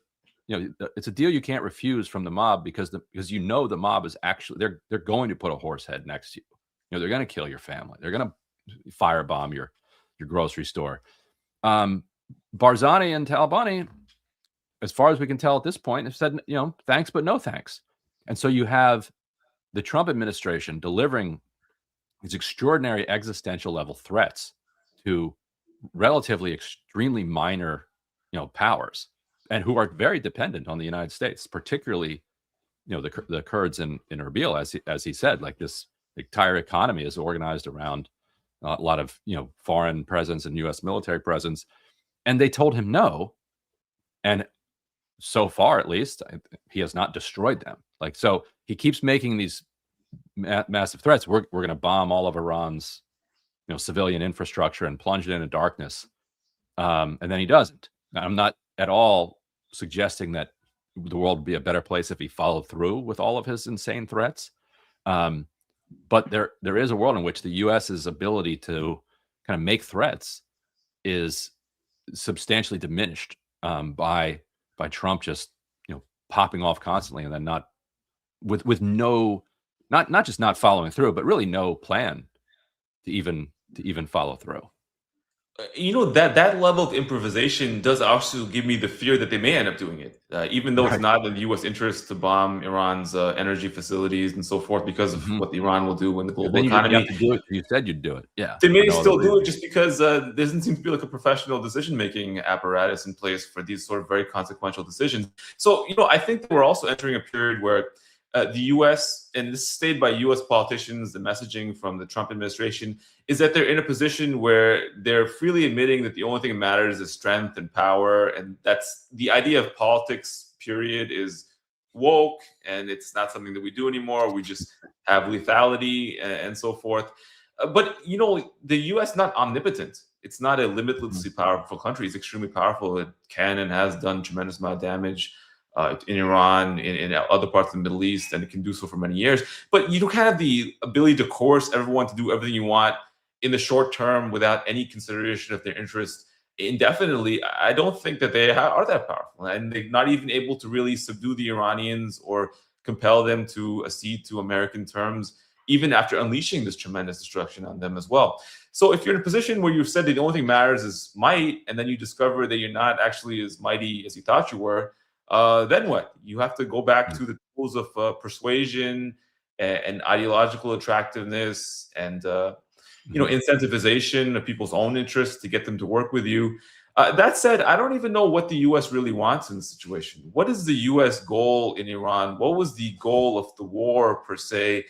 it's a deal you can't refuse from the mob because the mob is actually they're going to put a horse head next to you. They're going to kill your family. They're going to firebomb your grocery store. Barzani and Talabani, as far as we can tell at this point, have said, thanks, but no thanks. And so you have the Trump administration delivering these extraordinary existential level threats to relatively extremely minor, powers, and who are very dependent on the United States, particularly, the Kurds in Erbil, as he said. Like, this entire economy is organized around a lot of foreign presence and U.S. military presence. And they told him no. And so far, at least, he has not destroyed them. Like, so he keeps making these massive threats. We're going to bomb all of Iran's, civilian infrastructure and plunge it into darkness. And then he doesn't. Now, I'm not at all suggesting that the world would be a better place if he followed through with all of his insane threats. But there is a world in which the U.S.'s ability to kind of make threats is substantially diminished by Trump just popping off constantly, and then not just not following through, but really no plan to even follow through. That level of improvisation does also give me the fear that they may end up doing it, even though it's not in the U.S. interest to bomb Iran's energy facilities and so forth because of what Iran will do in the global economy. You have to do it. You said you'd do it. Yeah, they may still do it just because there doesn't seem to be like a professional decision-making apparatus in place for these sort of very consequential decisions. So, I think that we're also entering a period where the U.S., and this is stated by U.S. politicians, the messaging from the Trump administration, is that they're in a position where they're freely admitting that the only thing that matters is strength and power. And that's the idea of politics, period, is woke, and it's not something that we do anymore. We just have lethality and so forth. But, the U.S. is not omnipotent. It's not a limitlessly powerful country. It's extremely powerful. It can and has done tremendous amount of damage in Iran, in other parts of the Middle East, and it can do so for many years. But you don't have the ability to coerce everyone to do everything you want in the short term without any consideration of their interests indefinitely. I don't think that they are that powerful, and they're not even able to really subdue the Iranians or compel them to accede to American terms even after unleashing this tremendous destruction on them as well. So if you're in a position where you've said that the only thing matters is might, and then you discover that you're not actually as mighty as you thought you were, then what? You have to go back to the tools of persuasion and ideological attractiveness and incentivization of people's own interests to get them to work with you. That said, I don't even know what the U.S. really wants in this situation. What is the U.S. goal in Iran? What was the goal of the war per se?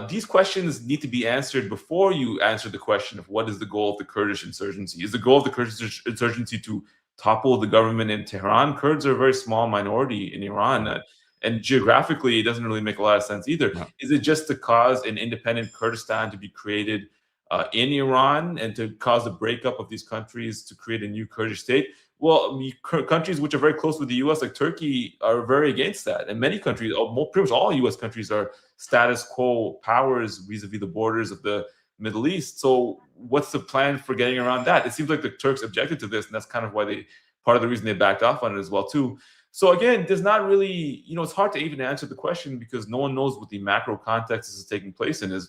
These questions need to be answered before you answer the question of what is the goal of the Kurdish insurgency. Is the goal of the Kurdish insurgency to topple the government in Tehran? Kurds are a very small minority in Iran. And geographically, it doesn't really make a lot of sense either. No. Is it just to cause an independent Kurdistan to be created in Iran and to cause the breakup of these countries to create a new Kurdish state? Well, countries which are very close with the U.S., like Turkey, are very against that. And many countries, pretty much all U.S. countries, are status quo powers vis-a-vis the borders of the Middle East. So what's the plan for getting around that? It seems like the Turks objected to this, and that's kind of why part of the reason they backed off on it as well, too. So again, there's not really, it's hard to even answer the question because no one knows what the macro context is taking place in.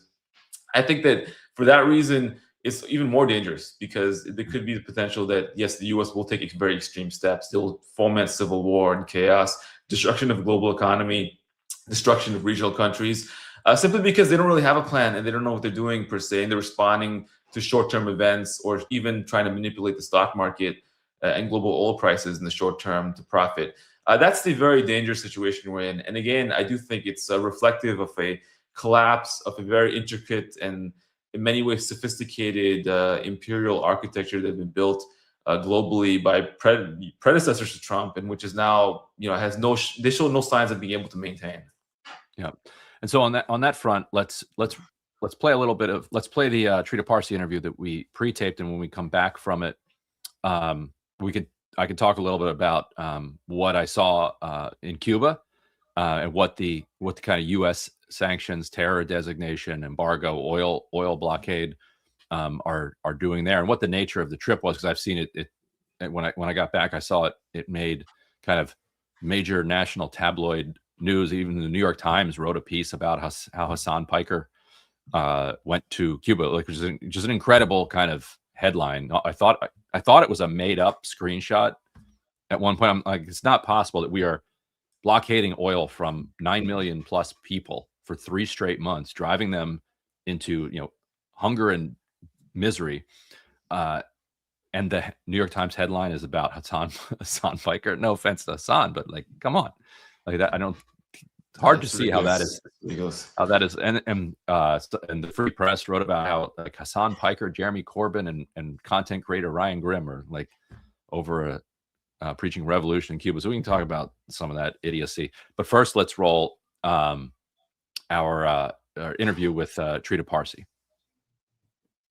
I think that for that reason, it's even more dangerous because there could be the potential that, yes, the U.S. will take very extreme steps. They'll foment civil war and chaos, destruction of the global economy, destruction of regional countries, simply because they don't really have a plan and they don't know what they're doing per se, and they're responding to short-term events or even trying to manipulate the stock market and global oil prices in the short term to profit. That's the very dangerous situation we're in. And again, I do think it's reflective of a collapse of a very intricate and in many ways sophisticated imperial architecture that had been built globally by predecessors to Trump, and which is now, they show no signs of being able to maintain. Yeah. And so on that front, let's play a little bit of, let's play the Trita Parsi interview that we pre-taped, and when we come back from it, I could talk a little bit about what I saw in Cuba and what the kind of U.S. sanctions, terror designation, embargo, oil blockade are doing there, and what the nature of the trip was. Because I've seen it when I got back, I saw it made kind of major national tabloid news. Even the New York Times wrote a piece about how Hassan Piker went to Cuba, which is an incredible kind of headline. I thought it was a made-up screenshot. At one point, I'm like, it's not possible that we are blockading oil from 9 million plus people for 3 straight months, driving them into hunger and misery. And the New York Times headline is about Hassan Piker. No offense to Hassan, but like, come on, like that. I don't. It's hard to see how that is. And the Free Press wrote about how like Hassan Piker, Jeremy Corbyn, and content creator Ryan Grimm are like over preaching revolution in Cuba. So we can talk about some of that idiocy. But first, let's roll our interview with Trita Parsi.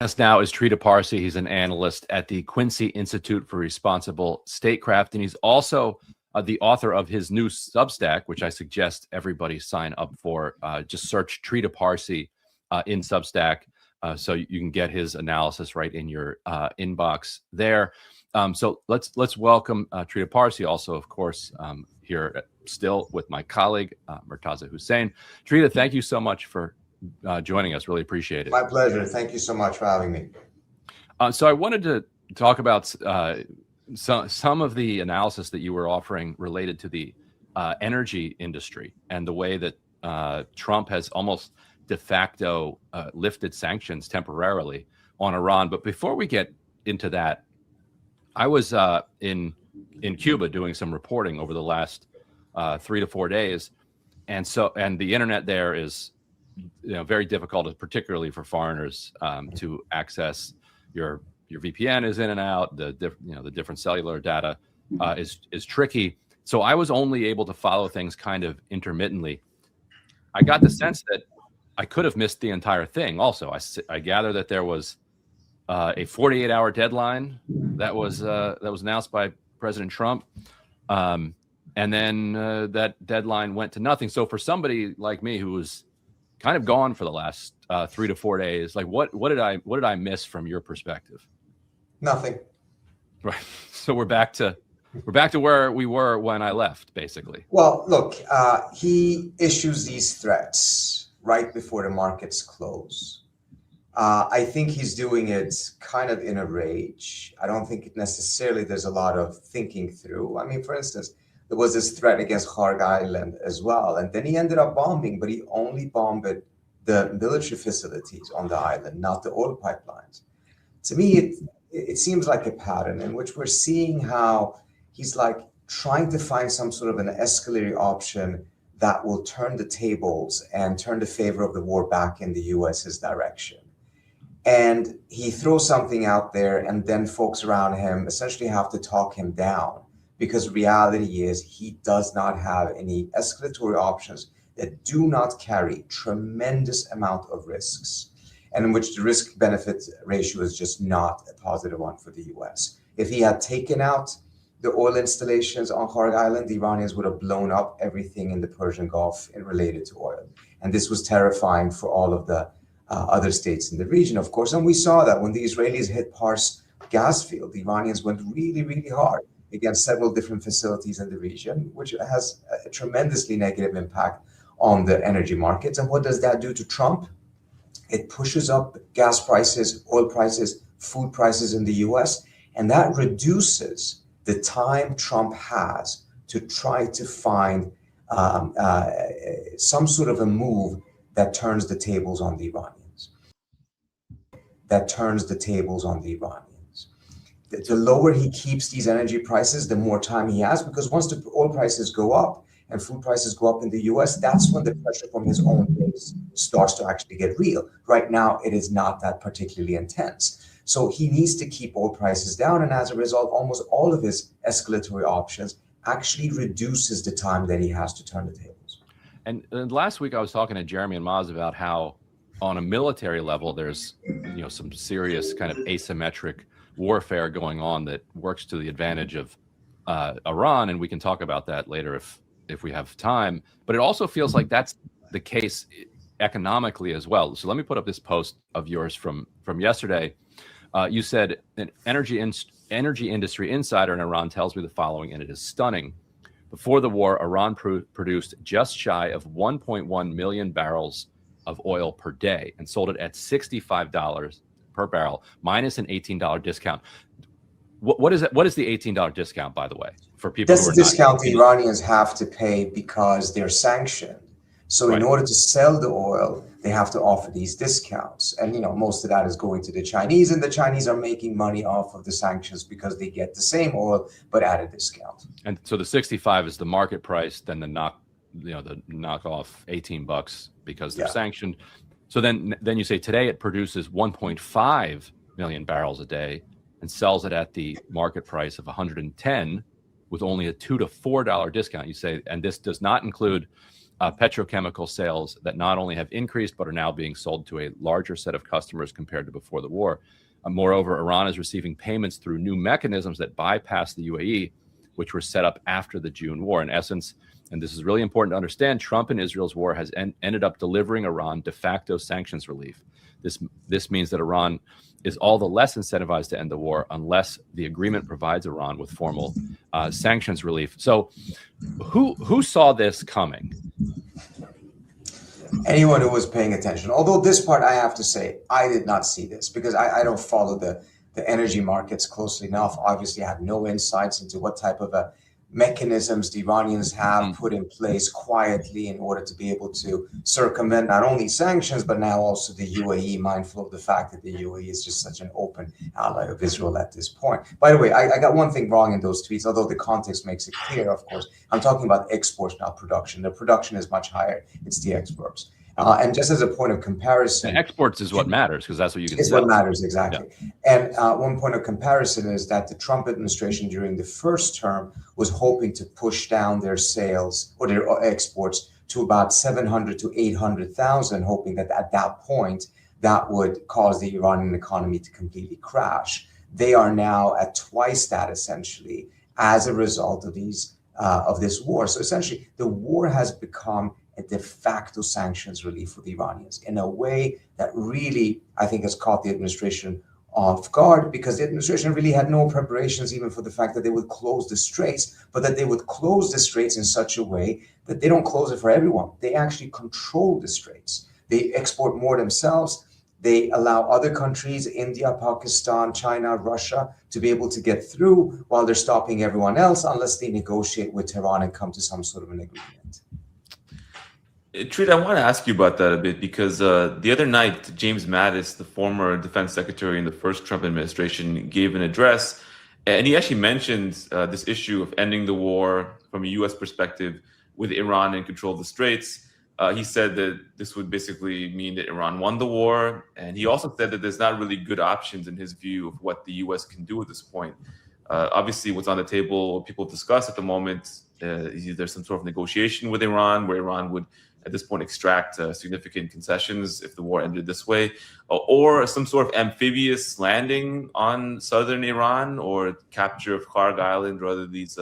Us now is Trita Parsi. He's an analyst at the Quincy Institute for Responsible Statecraft, and he's also the author of his new Substack, which I suggest everybody sign up for. Just search Trita Parsi in Substack, so you can get his analysis right in your inbox there. So let's welcome Trita Parsi. Also, of course, here still with my colleague Murtaza Hussain. Trita, thank you so much for joining us. Really appreciate it. My pleasure. Thank you so much for having me. So I wanted to talk about some of the analysis that you were offering related to the energy industry and the way that Trump has almost de facto lifted sanctions temporarily on Iran. But before we get into that, I was in Cuba doing some reporting over the last 3 to 4 days, and the internet there is very difficult, particularly for foreigners to access. Your VPN is in and out. The different cellular data is tricky. So I was only able to follow things kind of intermittently. I got the sense that I could have missed the entire thing. Also, I gather that there was a 48-hour deadline that was announced by President Trump, and then that deadline went to nothing. So for somebody like me who was kind of gone for the last 3 to 4 days, like what did I miss from your perspective? Nothing. Right. So we're back to where we were when I left, basically. Well, look, he issues these threats right before the markets close. I think he's doing it kind of in a rage. I don't think necessarily there's a lot of thinking through. I mean, for instance, there was this threat against Kharg Island as well. And then he ended up bombing, but he only bombed the military facilities on the island, not the oil pipelines. To me, it seems like a pattern in which we're seeing how he's like trying to find some sort of an escalating option that will turn the tables and turn the favor of the war back in the US's direction. And he throws something out there, and then folks around him essentially have to talk him down, because reality is he does not have any escalatory options that do not carry tremendous amount of risks, and in which the risk-benefit ratio is just not a positive one for the US. If he had taken out the oil installations on Kharg Island, the Iranians would have blown up everything in the Persian Gulf related to oil. And this was terrifying for all of the other states in the region, of course. And we saw that when the Israelis hit Pars gas field, the Iranians went really, really hard against several different facilities in the region, which has a tremendously negative impact on the energy markets. And what does that do to Trump? It pushes up gas prices, oil prices, food prices in the US, and that reduces the time Trump has to try to find some sort of a move that turns the tables on the Iranians. The lower he keeps these energy prices, the more time he has, because once the oil prices go up and food prices go up in the US, that's when the pressure from his own base starts to actually get real. Right now, it is not that particularly intense. So he needs to keep oil prices down, and as a result, almost all of his escalatory options actually reduces the time that he has to turn the tables. And last week I was talking to Jeremy and Maz about how on a military level, there's some serious kind of asymmetric warfare going on that works to the advantage of Iran, and we can talk about that later if we have time. But it also feels like that's the case economically as well. So let me put up this post of yours from yesterday. You said an energy industry insider in Iran tells me the following, and it is stunning. Before the war, Iran produced just shy of 1.1 million barrels of oil per day and sold it at $65 per barrel, minus an $18 discount. What is it? What is the $18 discount, by the way, for people? That's the discount the Iranians have to pay because they're sanctioned. So in order to sell the oil, they have to offer these discounts. And, most of that is going to the Chinese, and the Chinese are making money off of the sanctions because they get the same oil, but at a discount. And so the 65 is the market price, then the knockoff $18 because they're sanctioned. So then you say today it produces 1.5 million barrels a day and sells it at the market price of 110 with only a $2 to $4 discount. You say, and this does not include petrochemical sales that not only have increased, but are now being sold to a larger set of customers compared to before the war. Moreover, Iran is receiving payments through new mechanisms that bypass the UAE, which were set up after the June war. In essence, and this is really important to understand, Trump and Israel's war has ended up delivering Iran de facto sanctions relief. This means that Iran is all the less incentivized to end the war unless the agreement provides Iran with formal sanctions relief. So who saw this coming? Anyone who was paying attention. Although this part, I have to say, I did not see this because I don't follow the energy markets closely enough. Obviously, I have no insights into what type of mechanisms the Iranians have put in place quietly in order to be able to circumvent not only sanctions, but now also the UAE, mindful of the fact that the UAE is just such an open ally of Israel at this point. By the way, I got one thing wrong in those tweets, although the context makes it clear, of course. I'm talking about exports, not production. The production is much higher. It's the exports. And just as a point of comparison, and exports is what matters because that's what you can. It's sell. what matters, exactly. Yeah. And one point of comparison is that the Trump administration during the first term was hoping to push down their sales or their exports to about 700 to 800,000, hoping that at that point that would cause the Iranian economy to completely crash. They are now at twice that essentially as a result of this war. So essentially, the war has become a de facto sanctions relief for the Iranians in a way that really, I think, has caught the administration off guard because the administration really had no preparations even for the fact that they would close the straits, but that they would close the straits in such a way that they don't close it for everyone. They actually control the straits. They export more themselves. They allow other countries, India, Pakistan, China, Russia, to be able to get through while they're stopping everyone else unless they negotiate with Tehran and come to some sort of an agreement. Trita, I want to ask you about that a bit because the other night, James Mattis, the former defense secretary in the first Trump administration, gave an address, and he actually mentioned this issue of ending the war from a U.S. perspective with Iran in control of the Straits. He said that this would basically mean that Iran won the war, and he also said that there's not really good options in his view of what the U.S. can do at this point. Obviously, what's on the table, what people discuss at the moment, is there's some sort of negotiation with Iran where Iran would at this point extract significant concessions if the war ended this way, or some sort of amphibious landing on southern Iran or capture of Karg Island, or other these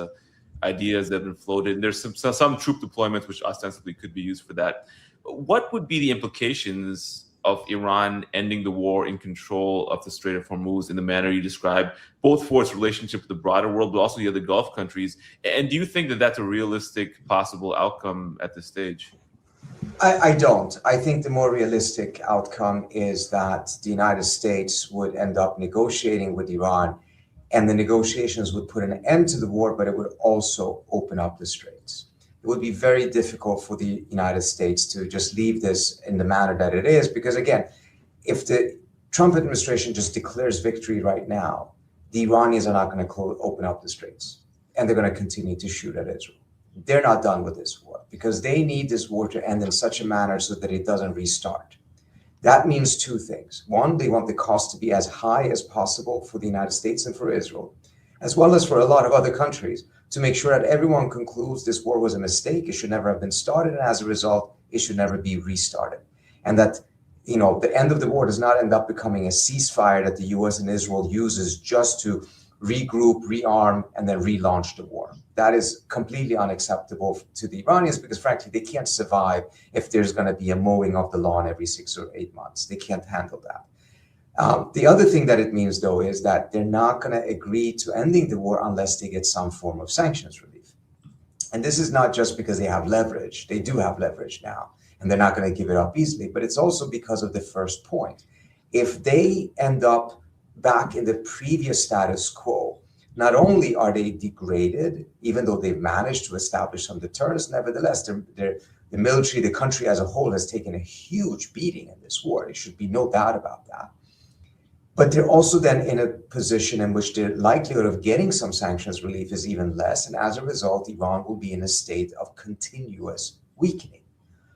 ideas that have been floated. And there's some troop deployments which ostensibly could be used for that. What would be the implications of Iran ending the war in control of the Strait of Hormuz in the manner you described, both for its relationship with the broader world, but also the other Gulf countries? And do you think that that's a realistic possible outcome at this stage? I don't. I think the more realistic outcome is that the United States would end up negotiating with Iran, and the negotiations would put an end to the war, but it would also open up the straits. It would be very difficult for the United States to just leave this in the manner that it is, because again, if the Trump administration just declares victory right now, the Iranians are not going to open up the straits, and they're going to continue to shoot at Israel. They're not done with this war because they need this war to end in such a manner so that it doesn't restart. That means two things. One, they want the cost to be as high as possible for the United States and for Israel, as well as for a lot of other countries, to make sure that everyone concludes this war was a mistake, it should never have been started, and as a result, it should never be restarted. And that, the end of the war does not end up becoming a ceasefire that the US and Israel uses just to regroup, rearm, and then relaunch the war. That is completely unacceptable to the Iranians because, frankly, they can't survive if there's going to be a mowing of the lawn every 6 or 8 months. They can't handle that. The other thing that it means, though, is that they're not going to agree to ending the war unless they get some form of sanctions relief. And this is not just because they have leverage. They do have leverage now, and they're not going to give it up easily. But it's also because of the first point. If they end up back in the previous status quo, not only are they degraded, even though they've managed to establish some deterrence, nevertheless, the military, the country as a whole has taken a huge beating in this war. There should be no doubt about that. But they're also then in a position in which the likelihood of getting some sanctions relief is even less. And as a result, Iran will be in a state of continuous weakening.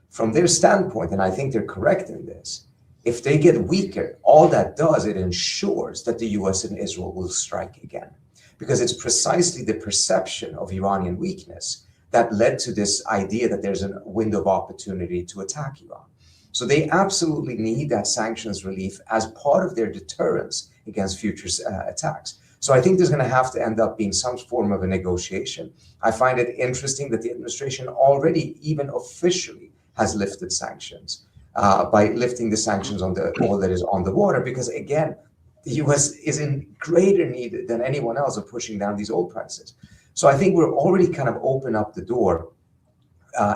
From their standpoint, and I think they're correct in this, if they get weaker, all that does, it ensures that the US and Israel will strike again. Because it's precisely the perception of Iranian weakness that led to this idea that there's a window of opportunity to attack Iran. So they absolutely need that sanctions relief as part of their deterrence against future attacks. So I think there's going to have to end up being some form of a negotiation. I find it interesting that the administration already, even officially, has lifted sanctions. By lifting the sanctions on the oil that is on the water, because again, the US is in greater need than anyone else of pushing down these oil prices. So I think we're already kind of open up the door,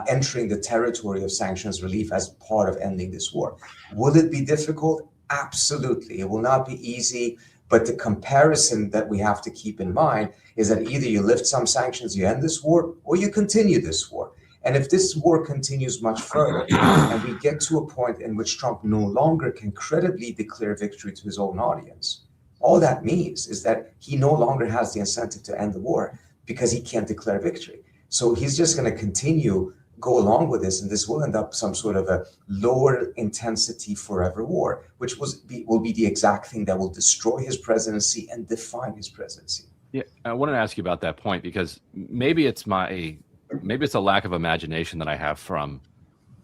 entering the territory of sanctions relief as part of ending this war. Will it be difficult? Absolutely. It will not be easy, but the comparison that we have to keep in mind is that either you lift some sanctions, you end this war, or you continue this war. And if this war continues much further and we get to a point in which Trump no longer can credibly declare victory to his own audience, all that means is that he no longer has the incentive to end the war because he can't declare victory. So he's just going to continue, go along with this, and this will end up some sort of a lower intensity forever war, which will be the exact thing that will destroy his presidency and define his presidency. Yeah, I wanted to ask you about that point because maybe it's a lack of imagination that I have from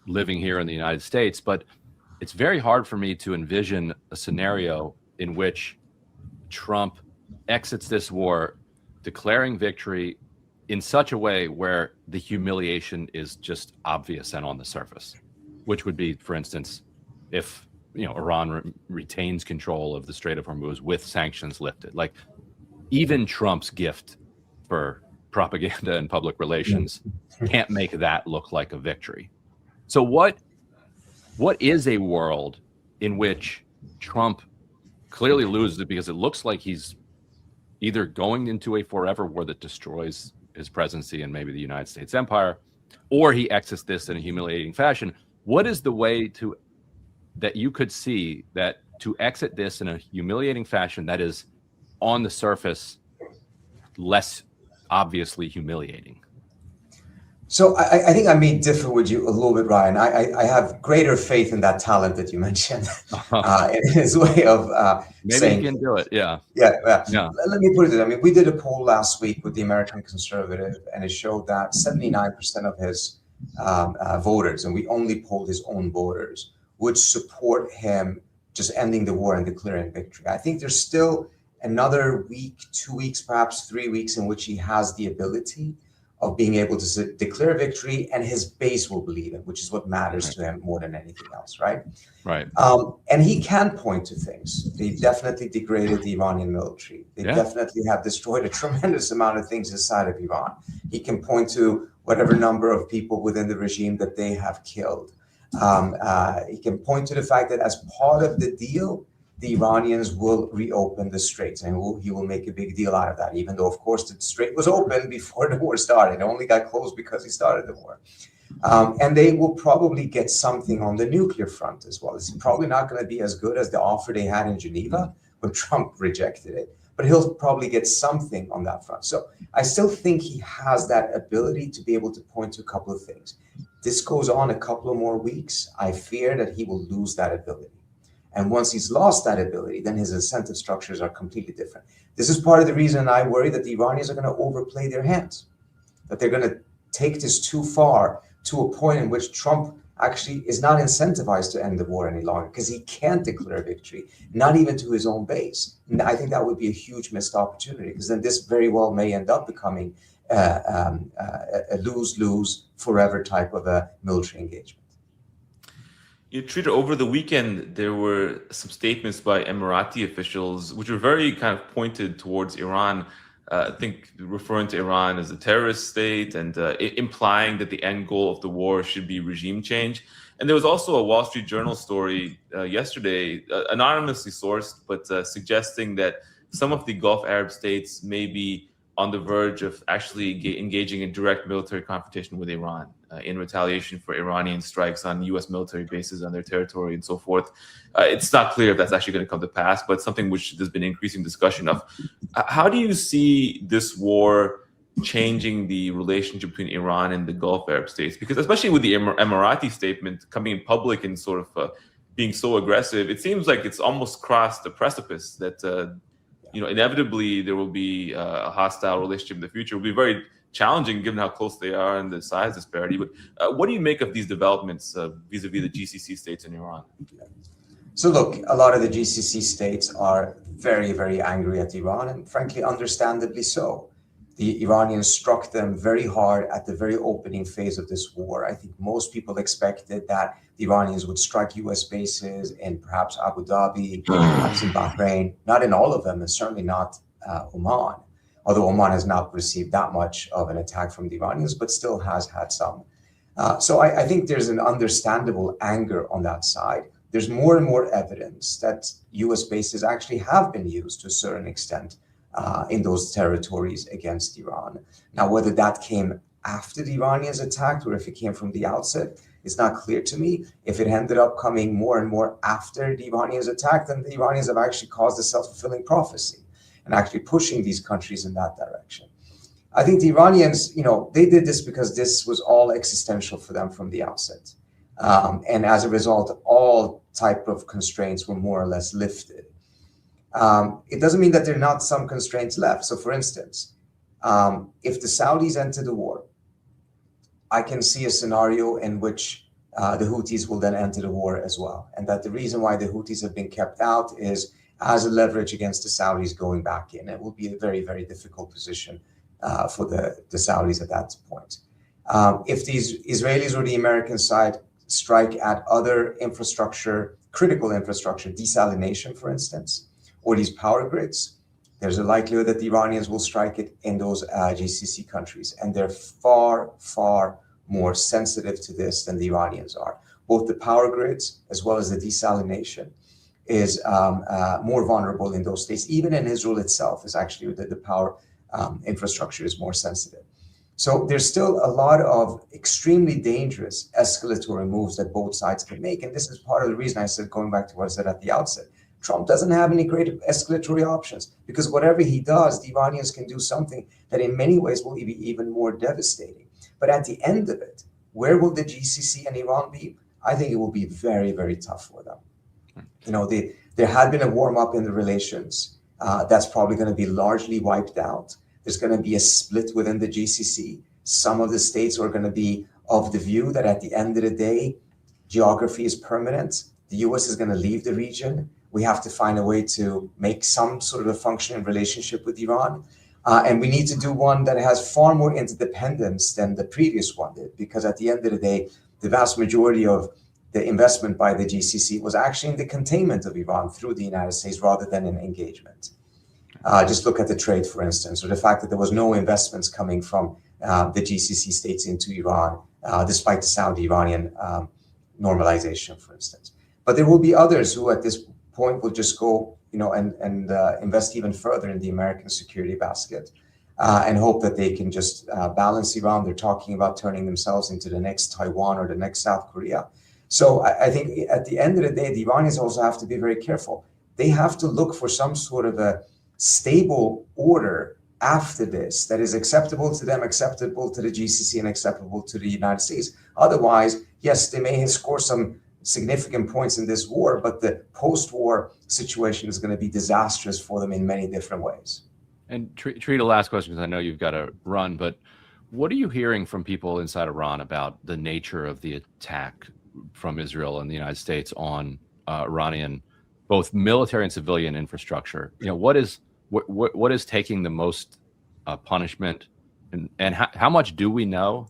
living here in the United States, but it's very hard for me to envision a scenario in which Trump exits this war declaring victory in such a way where the humiliation is just obvious and on the surface, which would be, for instance, if Iran retains control of the Strait of Hormuz with sanctions lifted. Like even Trump's gift for propaganda and public relations can't make that look like a victory. So what what is a world in which Trump clearly loses because it looks like he's either going into a forever war that destroys his presidency and maybe the United States empire, or he exits this in a humiliating fashion? What is the way that you could see that to exit this in a humiliating fashion that is on the surface less obviously humiliating? So I think I may differ with you a little bit, Ryan. I have greater faith in that talent that you mentioned, in his way of maybe saying, he can do it. Yeah. Let me put it. I mean, we did a poll last week with the American Conservative, and it showed that 79% of his voters, and we only polled his own voters, would support him just ending the war and declaring victory. I think there's still another week, 2 weeks, perhaps 3 weeks in which he has the ability of being able to declare victory, and his base will believe it, which is what matters to him more than anything else, right? Right. And he can point to things. They definitely degraded the Iranian military. They definitely have destroyed a tremendous amount of things inside of Iran. He can point to whatever number of people within the regime that they have killed. He can point to the fact that as part of the deal, the Iranians will reopen the straits, and he will make a big deal out of that, even though, of course, the strait was open before the war started. It only got closed because he started the war. And they will probably get something on the nuclear front as well. It's probably not going to be as good as the offer they had in Geneva when Trump rejected it, but he'll probably get something on that front. So I still think he has that ability to be able to point to a couple of things. This goes on a couple of more weeks. I fear that he will lose that ability. And once he's lost that ability, then his incentive structures are completely different. This is part of the reason I worry that the Iranians are going to overplay their hands, that they're going to take this too far to a point in which Trump actually is not incentivized to end the war any longer because he can't declare victory, not even to his own base. And I think that would be a huge missed opportunity, because then this very well may end up becoming a lose-lose forever type of a military engagement. Trita, over the weekend, there were some statements by Emirati officials which were very kind of pointed towards Iran. I think referring to Iran as a terrorist state and implying that the end goal of the war should be regime change. And there was also a Wall Street Journal story yesterday, anonymously sourced, but suggesting that some of the Gulf Arab states may be on the verge of actually engaging in direct military confrontation with Iran in retaliation for Iranian strikes on U.S. military bases on their territory and so forth. It's not clear if that's actually going to come to pass, but something which there's been increasing discussion of. How do you see this war changing the relationship between Iran and the Gulf Arab states? Because especially with the Emirati statement coming in public and sort of being so aggressive, it seems like it's almost crossed the precipice that inevitably there will be a hostile relationship in the future. It will be very challenging given how close they are and the size disparity. But what do you make of these developments vis-a-vis the GCC states in Iran? So look, a lot of the GCC states are very, very angry at Iran, and frankly, understandably so. The Iranians struck them very hard at the very opening phase of this war. I think most people expected that the Iranians would strike U.S. bases in perhaps Abu Dhabi, perhaps in Bahrain, not in all of them, and certainly not Oman, although Oman has not received that much of an attack from the Iranians, but still has had some. So I think there's an understandable anger on that side. There's more and more evidence that U.S. bases actually have been used to a certain extent in those territories against Iran. Now, whether that came after the Iranians attacked or if it came from the outset is not clear to me. If it ended up coming more and more after the Iranians attacked, then the Iranians have actually caused a self-fulfilling prophecy and actually pushing these countries in that direction. I think the Iranians, they did this because this was all existential for them from the outset. And as a result, all type of constraints were more or less lifted. It doesn't mean that there are not some constraints left. So for instance, if the Saudis enter the war, I can see a scenario in which the Houthis will then enter the war as well. And that the reason why the Houthis have been kept out is as a leverage against the Saudis going back in. It will be a very, very difficult position for the Saudis at that point. If these Israelis or the American side strike at other infrastructure, critical infrastructure, desalination, for instance, or these power grids, there's a likelihood that the Iranians will strike it in those GCC countries. And they're far, far more sensitive to this than the Iranians are. both the power grids as well as the desalination, is more vulnerable in those states. Even in Israel itself, is actually the power infrastructure is more sensitive. So there's still a lot of extremely dangerous escalatory moves that both sides can make. And this is part of the reason I said, going back to what I said at the outset, Trump doesn't have any great escalatory options, because whatever he does, the Iranians can do something that in many ways will be even more devastating. But at the end of it, where will the GCC and Iran be? I think it will be very, very tough for them. You know, there had been a warm up in the relations. That's probably going to be largely wiped out. There's going to be a split within the GCC. Some of the states are going to be of the view that at the end of the day, geography is permanent. The US is going to leave the region. We have to find a way to make some sort of a functioning relationship with Iran. And we need to do one that has far more interdependence than the previous one did, because at the end of the day, the vast majority of the investment by the GCC was actually in the containment of Iran through the United States rather than in engagement. Just look at the trade, for instance, or the fact that there was no investments coming from the GCC states into Iran, despite the Saudi-Iranian normalization, for instance. But there will be others who at this point will just go, you know, and invest even further in the American security basket and hope that they can just balance Iran. They're talking about turning themselves into the next Taiwan or the next South Korea. So I think at the end of the day, the Iranians also have to be very careful. They have to look for some sort of a stable order after this that is acceptable to them, acceptable to the GCC, and acceptable to the United States. Otherwise, yes, they may score some significant points in this war, but the post-war situation is going to be disastrous for them in many different ways. And Trita, last question, because I know you've got to run, but what are you hearing from people inside Iran about the nature of the attack from Israel and the United States on Iranian, both military and civilian infrastructure? You know, what is taking the most punishment, and how much do we know,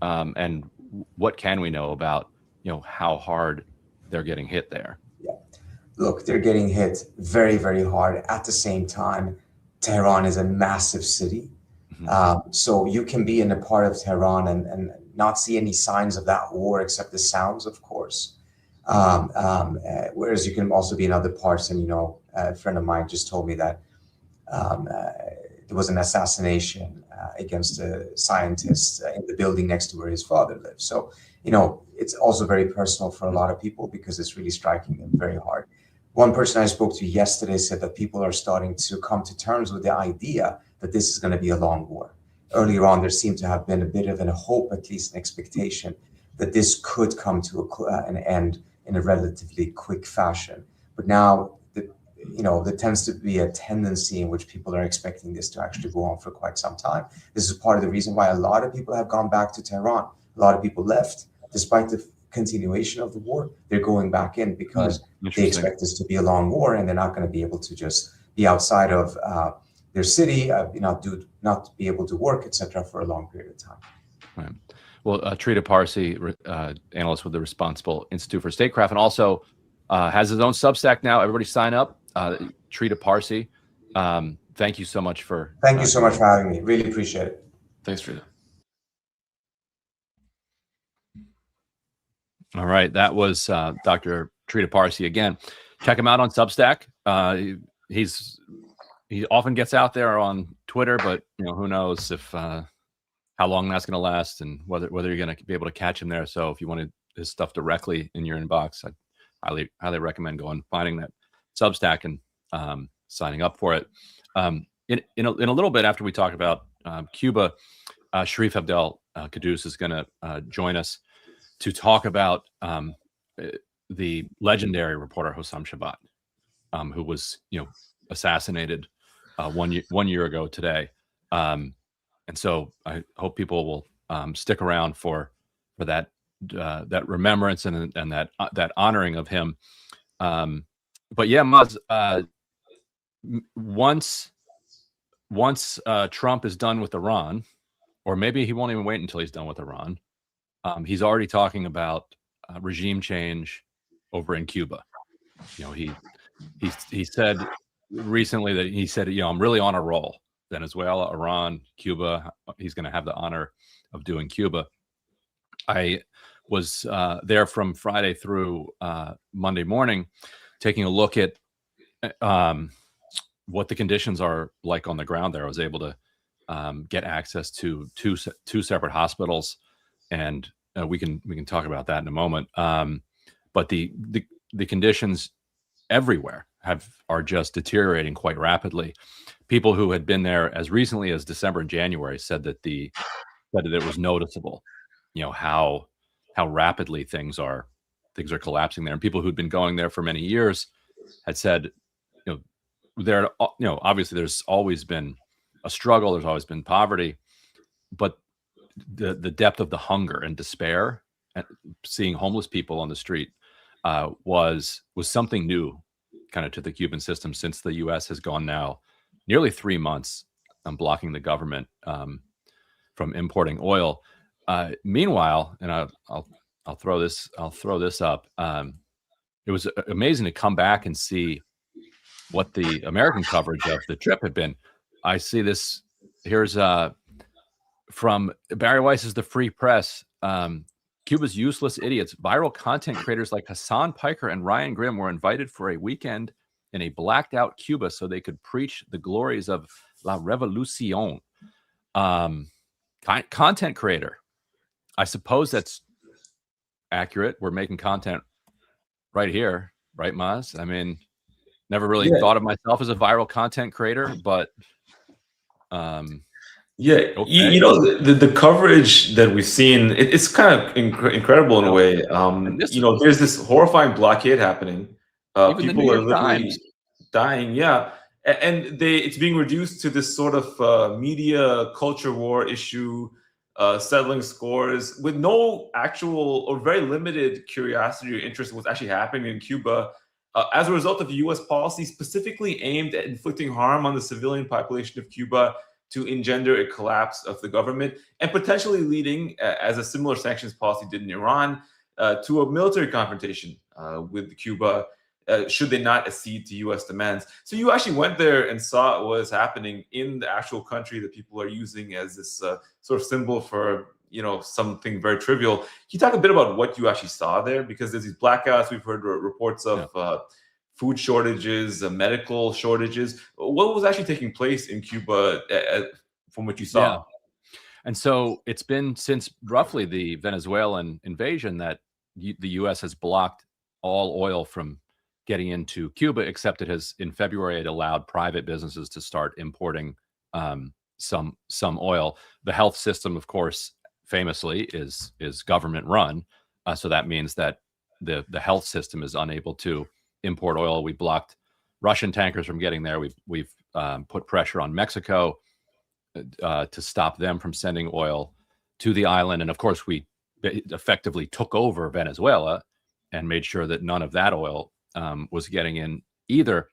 and what can we know about, you know, how hard they're getting hit there? Yeah, look, they're getting hit very, very hard. At the same time, Tehran is a massive city. So you can be in a part of Tehran and not see any signs of that war except the sounds, of course. Whereas you can also be in other parts. And, you know, a friend of mine just told me that there was an assassination against a scientist in the building next to where his father lives. So, you know, it's also very personal for a lot of people because it's really striking them very hard. One person I spoke to yesterday said that people are starting to come to terms with the idea that this is going to be a long war. Earlier on, there seemed to have been a bit of a hope, at least an expectation, that this could come to an end in a relatively quick fashion. But now, there tends to be a tendency in which people are expecting this to actually go on for quite some time. This is part of the reason why a lot of people have gone back to Tehran. A lot of people left, despite the continuation of the war. They're going back in because they expect this to be a long war, and they're not going to be able to just be outside of their city, not be able to work, etc., for a long period of time. Right. Well, Trita Parsi, analyst with the Responsible Institute for Statecraft, and also has his own Substack now. Everybody sign up. Trita Parsi. Thank you so much for. Thank you so much for having me. Really appreciate it. Thanks, Trita. All right, that was Dr. Trita Parsi again. Check him out on Substack. He often gets out there on Twitter, but you know, who knows if how long that's going to last and whether you're going to be able to catch him there. So if you wanted his stuff directly in your inbox, I'd highly recommend going finding that Substack and signing up for it. In a little bit after we talk about Cuba, Sharif Abdel Kouddous is going to join us to talk about the legendary reporter Hossam Shabbat, who was, you know, assassinated 1 year ago today. And so I hope people will stick around for that remembrance and that honoring of him. But yeah, Maz, once Trump is done with Iran, or maybe he won't even wait until he's done with Iran, he's already talking about regime change over in Cuba. You know, he said recently that he said, you know, I'm really on a roll. Venezuela, Iran, Cuba. He's going to have the honor of doing Cuba. I was there from Friday through Monday morning, taking a look at what the conditions are like on the ground there. I was able to get access to two separate hospitals, and we can talk about that in a moment. But the conditions everywhere are just deteriorating quite rapidly. People who had been there as recently as December and January said that it was noticeable, how rapidly things are collapsing there. And people who'd been going there for many years had said, obviously there's always been a struggle, there's always been poverty, but the depth of the hunger and despair, and seeing homeless people on the street was something new kind of to the Cuban system, since the U.S. has gone now nearly 3 months blocking the government from importing oil. Meanwhile, and I'll throw this up. It was amazing to come back and see what the American coverage of the trip had been. I see this. Here's from Barry Weiss's The Free Press. Cuba's useless idiots. Viral content creators like Hassan Piker and Ryan Grimm were invited for a weekend in a blacked out Cuba so they could preach the glories of La Revolucion. Content creator. I suppose that's accurate. We're making content right here, right, Maz? I mean, never really thought of myself as a viral content creator, but okay. The coverage that we've seen, it's kind of incredible in a way. There's this horrifying blockade happening. People are literally dying. Yeah. And it's being reduced to this sort of media culture war issue, settling scores with no actual or very limited curiosity or interest in what's actually happening in Cuba as a result of U.S. policy specifically aimed at inflicting harm on the civilian population of Cuba to engender a collapse of the government, and potentially leading, as a similar sanctions policy did in Iran, to a military confrontation with Cuba, should they not accede to U.S. demands. So you actually went there and saw what was happening in the actual country that people are using as this sort of symbol for something very trivial. Can you talk a bit about what you actually saw there? Because there's these blackouts. We've heard reports of food shortages, medical shortages. What was actually taking place in Cuba from what you saw? Yeah. And so it's been since roughly the Venezuelan invasion that the U.S. has blocked all oil from getting into Cuba, except in February it allowed private businesses to start importing some oil. The health system, of course, famously is government run, so that means that the health system is unable to import oil. We blocked Russian tankers from getting there. We've put pressure on Mexico to stop them from sending oil to the island, and of course we effectively took over Venezuela and made sure that none of that oil was getting in either.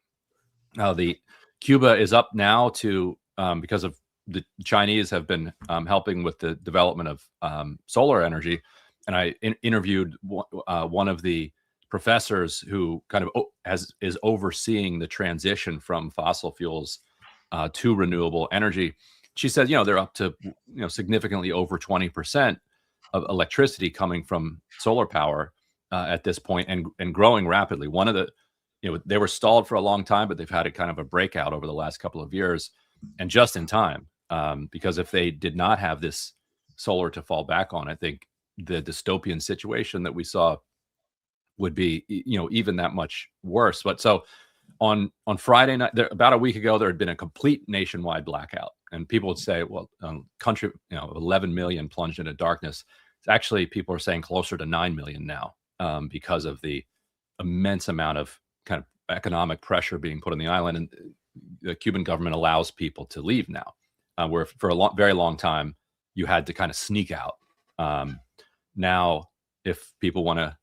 Now the Cuba is up now to because of the Chinese have been helping with the development of solar energy, and I interviewed one of the professors who kind of is overseeing the transition from fossil fuels to renewable energy. She said, they're up to significantly over 20% of electricity coming from solar power at this point, and growing rapidly. One of the, they were stalled for a long time, but they've had a kind of a breakout over the last couple of years, and just in time, because if they did not have this solar to fall back on, I think the dystopian situation that we saw would be, even that much worse. But so on Friday night, about a week ago, there had been a complete nationwide blackout, and people would say, well, country, 11 million plunged into darkness. It's actually, people are saying closer to 9 million now, because of the immense amount of kind of economic pressure being put on the island. And the Cuban government allows people to leave now, where for a very long time, you had to kind of sneak out. Now, if people want to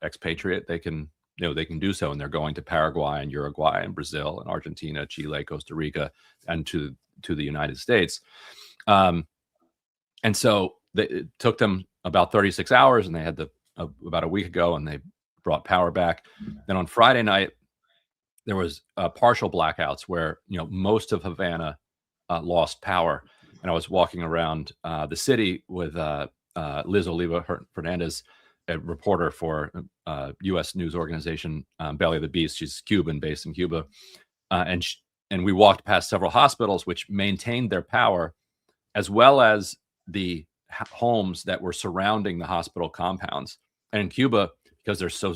expatriate, they can do so, and they're going to Paraguay and Uruguay and Brazil and Argentina, Chile, Costa Rica, and to the United States. And so it took them about 36 hours, and they had about a week ago, and they brought power back. Then on Friday night, there was partial blackouts where most of Havana lost power, and I was walking around the city with Liz Oliva Fernandez, a reporter for U.S. news organization Belly of the Beast. She's Cuban, based in Cuba, and we walked past several hospitals which maintained their power, as well as the homes that were surrounding the hospital compounds. And in Cuba, because they're so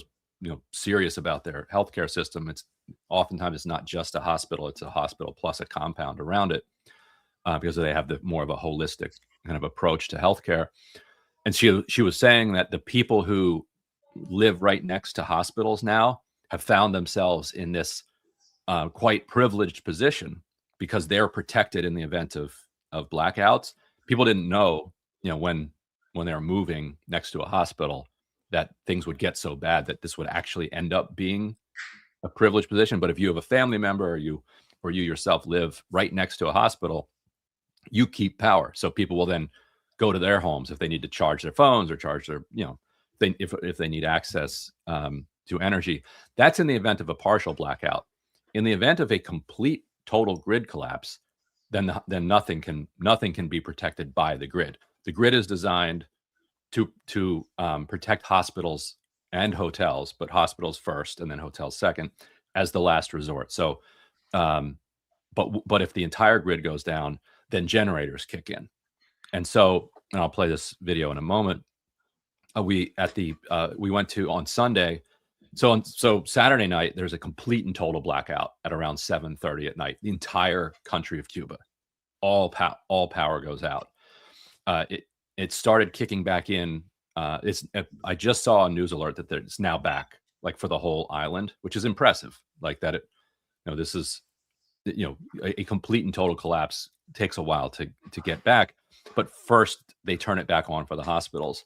serious about their healthcare system, it's oftentimes not just a hospital; it's a hospital plus a compound around it, because they have more of a holistic kind of approach to healthcare. And she was saying that the people who live right next to hospitals now have found themselves in this quite privileged position because they're protected in the event of blackouts. People didn't know, when they were moving next to a hospital, that things would get so bad that this would actually end up being a privileged position. But if you have a family member or you yourself live right next to a hospital, you keep power. So people will then go to their homes if they need to charge their phones or charge their, if they need access to energy. That's in the event of a partial blackout. In the event of a complete total grid collapse, then nothing can be protected by the grid. The grid is designed to protect hospitals and hotels, but hospitals first and then hotels second, as the last resort. So, but if the entire grid goes down, then generators kick in. And so, and I'll play this video in a moment. We went to on Sunday. So Saturday night, there's a complete and total blackout at around 7:30 at night. The entire country of Cuba, all power goes out. It started kicking back in. I just saw a news alert that it's now back, like for the whole island, which is impressive. Like that, this is, a complete and total collapse takes a while to get back. But first, they turn it back on for the hospitals.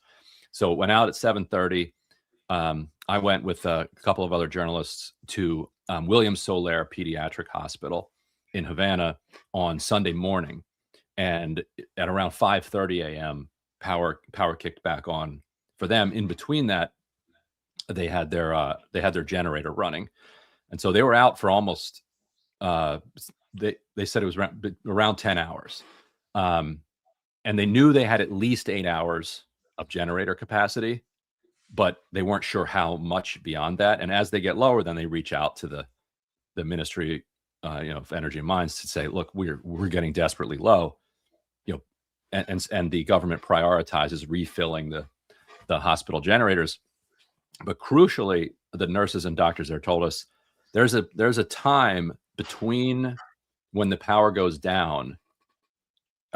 So it went out at 7:30. I went with a couple of other journalists to William Soler Pediatric Hospital in Havana on Sunday morning, and at around 5:30 a.m., power kicked back on for them. In between that, they had their generator running, and so they were out for almost. They said it was around 10 hours, and they knew they had at least 8 hours of generator capacity, but they weren't sure how much beyond that. And as they get lower, then they reach out to the Ministry, of Energy and Mines to say, look, we're getting desperately low, and the government prioritizes refilling the hospital generators. But crucially, the nurses and doctors there told us there's a time between when the power goes down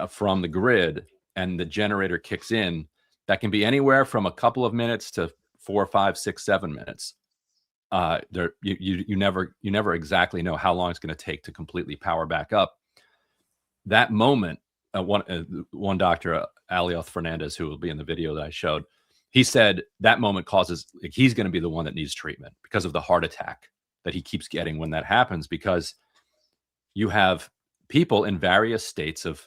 from the grid and the generator kicks in. That can be anywhere from a couple of minutes to 4, 5, 6, 7 minutes. You never exactly know how long it's going to take to completely power back up. That moment, one doctor, Alexis Fernandez, who will be in the video that I showed, he said that moment he's going to be the one that needs treatment because of the heart attack that he keeps getting when that happens, because you have people in various states of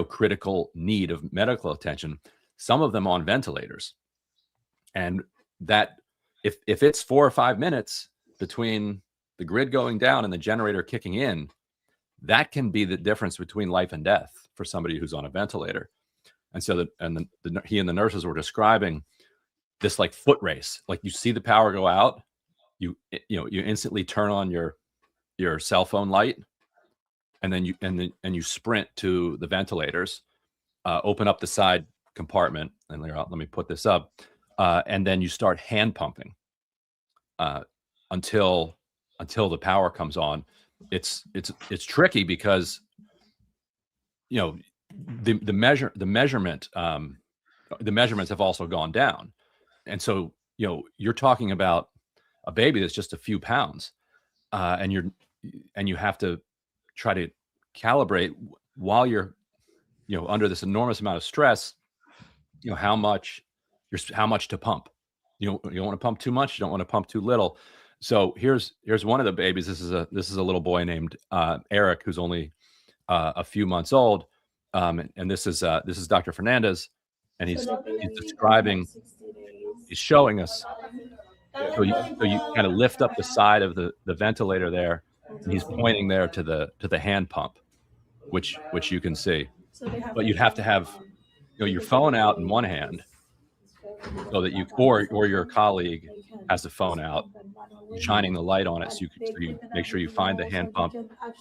critical need of medical attention, some of them on ventilators. And that if it's 4 or 5 minutes between the grid going down and the generator kicking in, that can be the difference between life and death for somebody who's on a ventilator. And so he and the nurses were describing this like foot race. Like you see the power go out, you instantly turn on your cell phone light, and then you sprint to the ventilators, open up the side compartment, and let me put this up, and then you start hand pumping until the power comes on. It's tricky because the measurements have also gone down, and so you're talking about a baby that's just a few pounds, and you have to try to calibrate while you're under this enormous amount of stress, how much to pump. You don't want to pump too much, you don't want to pump too little. So here's one of the babies. This is a little boy named Eric, who's only a few months old, and this is Dr. Fernandez, and he's describing, he's showing us. So you kind of lift up the side of the ventilator there, and he's pointing there to the hand pump, which you can see. But you'd have to have your phone out in one hand, so that you or your colleague has the phone out, shining the light on it, so you make sure you find the hand pump.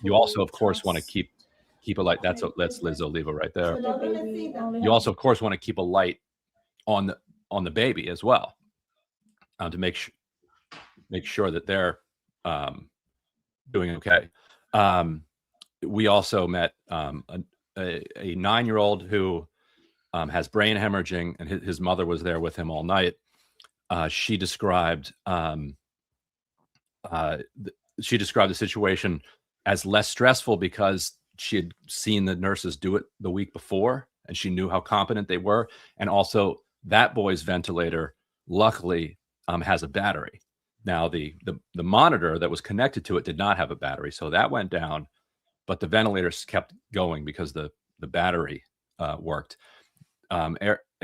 You also, of course, want to keep a light. That's Liz Oliva right there. You also, of course, want to keep a light on the baby as well, to make sure that they're doing okay. We also met a 9-year-old who has brain hemorrhaging, and his mother was there with him all night. She described the situation as less stressful because she had seen the nurses do it the week before, and she knew how competent they were. And also, that boy's ventilator, luckily, has a battery. Now, the monitor that was connected to it did not have a battery, so that went down, but the ventilators kept going because the battery worked.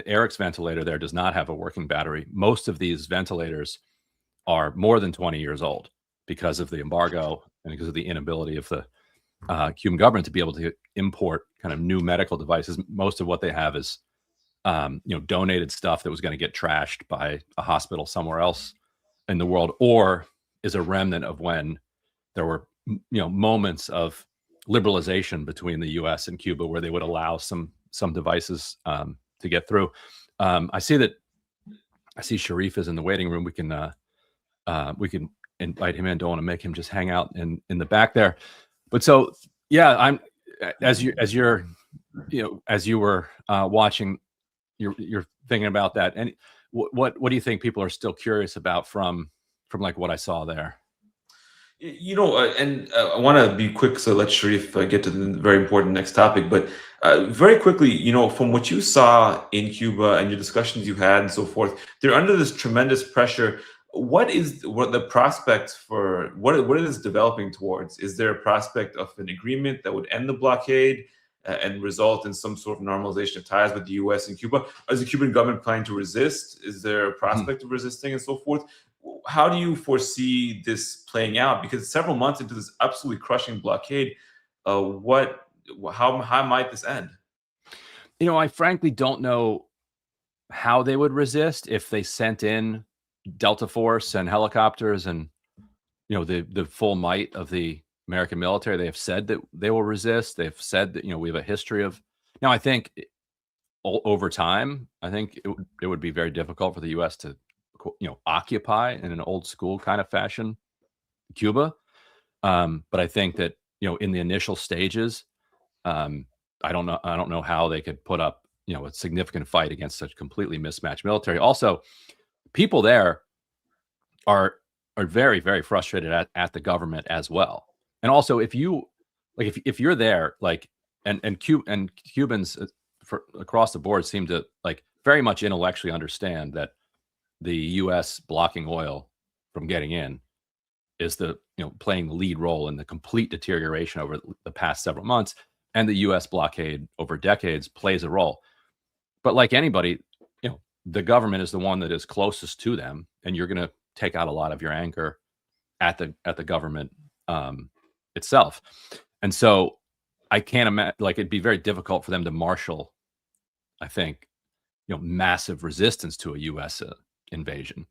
Eric's ventilator there does not have a working battery. Most of these ventilators are more than 20 years old because of the embargo and because of the inability of the Cuban government to be able to import kind of new medical devices. Most of what they have is donated stuff that was going to get trashed by a hospital somewhere else in the world, or is a remnant of when there were moments of liberalization between the U.S. and Cuba where they would allow some devices to get through. I see Sharif is in the waiting room. We can invite him in. Don't want to make him just hang out in the back there. But so yeah, I'm as you were watching, you're thinking about that. And what do you think people are still curious about from like what I saw there? And I want to be quick, so let Sharif get to the very important next topic. But very quickly, from what you saw in Cuba and your discussions you had and so forth, they're under this tremendous pressure. What the prospects for what it is developing towards? Is there a prospect of an agreement that would end the blockade and result in some sort of normalization of ties with the U.S. and Cuba? Is the Cuban government planning to resist? Is there a prospect of resisting and so forth? How do you foresee this playing out? Because several months into this absolutely crushing blockade, how might this end? I frankly don't know how they would resist if they sent in Delta Force and helicopters and the full might of the American military. They have said that they will resist. They've said that we have a history of. Now, I think over time, I think it would be very difficult for the U.S. to occupy in an old school kind of fashion Cuba. But I think that in the initial stages, I don't know how they could put up a significant fight against such completely mismatched military. Also, people there are very, very frustrated at the government as well. And also, if you're there, and Cubans across the board seem to very much intellectually understand that the U.S. blocking oil from getting in is playing the lead role in the complete deterioration over the past several months, and the U.S. blockade over decades plays a role. But like anybody, the government is the one that is closest to them, and you're going to take out a lot of your anger at the government itself. And so I can't imagine, it'd be very difficult for them to marshal, I think, massive resistance to a U.S. invasion.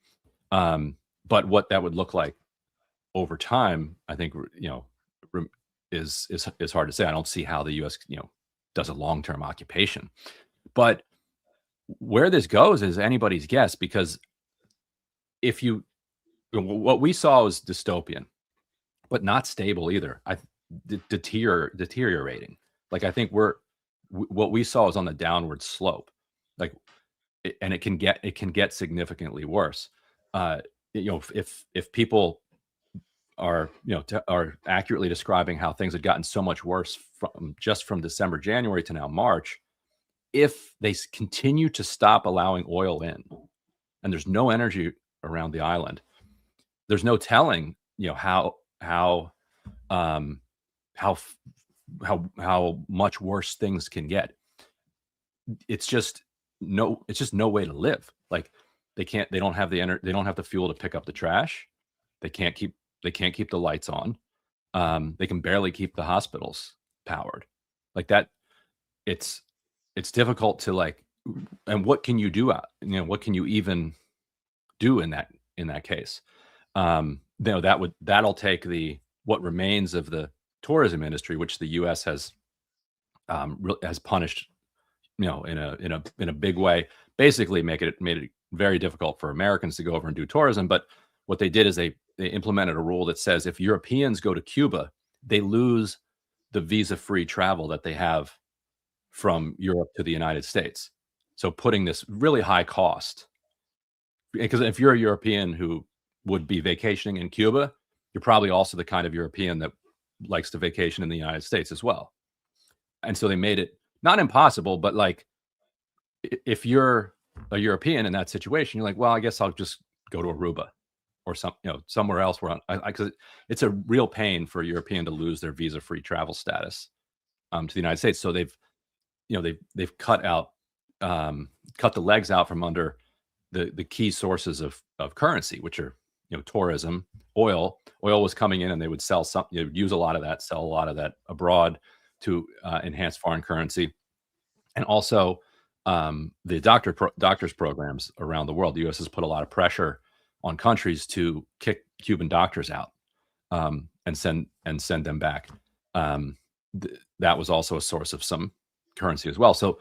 But what that would look like over time, I think, is hard to say. I don't see how the U.S. does a long-term occupation. But where this goes is anybody's guess, because what we saw was dystopian, but not stable either. Deteriorating. I think what we saw is on the downward slope. And it can get significantly worse. If people are are accurately describing how things had gotten so much worse from December, January to now March, if they continue to stop allowing oil in, and there's no energy around the island, there's no telling how much worse things can get. It's just no way to live. They don't have the fuel to pick up the trash. They can't keep the lights on. They can barely keep the hospitals powered. It's difficult to and what can you do? What can you even do in that case? That'll take what remains of the tourism industry, which the U.S. has punished, in a big way. Basically, made it very difficult for Americans to go over and do tourism. But what they did is they implemented a rule that says if Europeans go to Cuba, they lose the visa-free travel that they have from Europe to the United States. So putting this really high cost, because if you're a European who would be vacationing in Cuba, you're probably also the kind of European that likes to vacation in the United States as well. And so they made it not impossible, but like if you're a European in that situation, you're like, well, I guess I'll just go to Aruba or somewhere else where because it's a real pain for a European to lose their visa-free travel status to the United States. So they've cut the legs out from under the key sources of currency, which are tourism. Oil was coming in, and they would sell some, use a lot of that, sell a lot of that abroad to enhance foreign currency, and also the doctors programs around the world. The U.S. has put a lot of pressure on countries to kick Cuban doctors out and send them back. That was also a source of some currency as well. So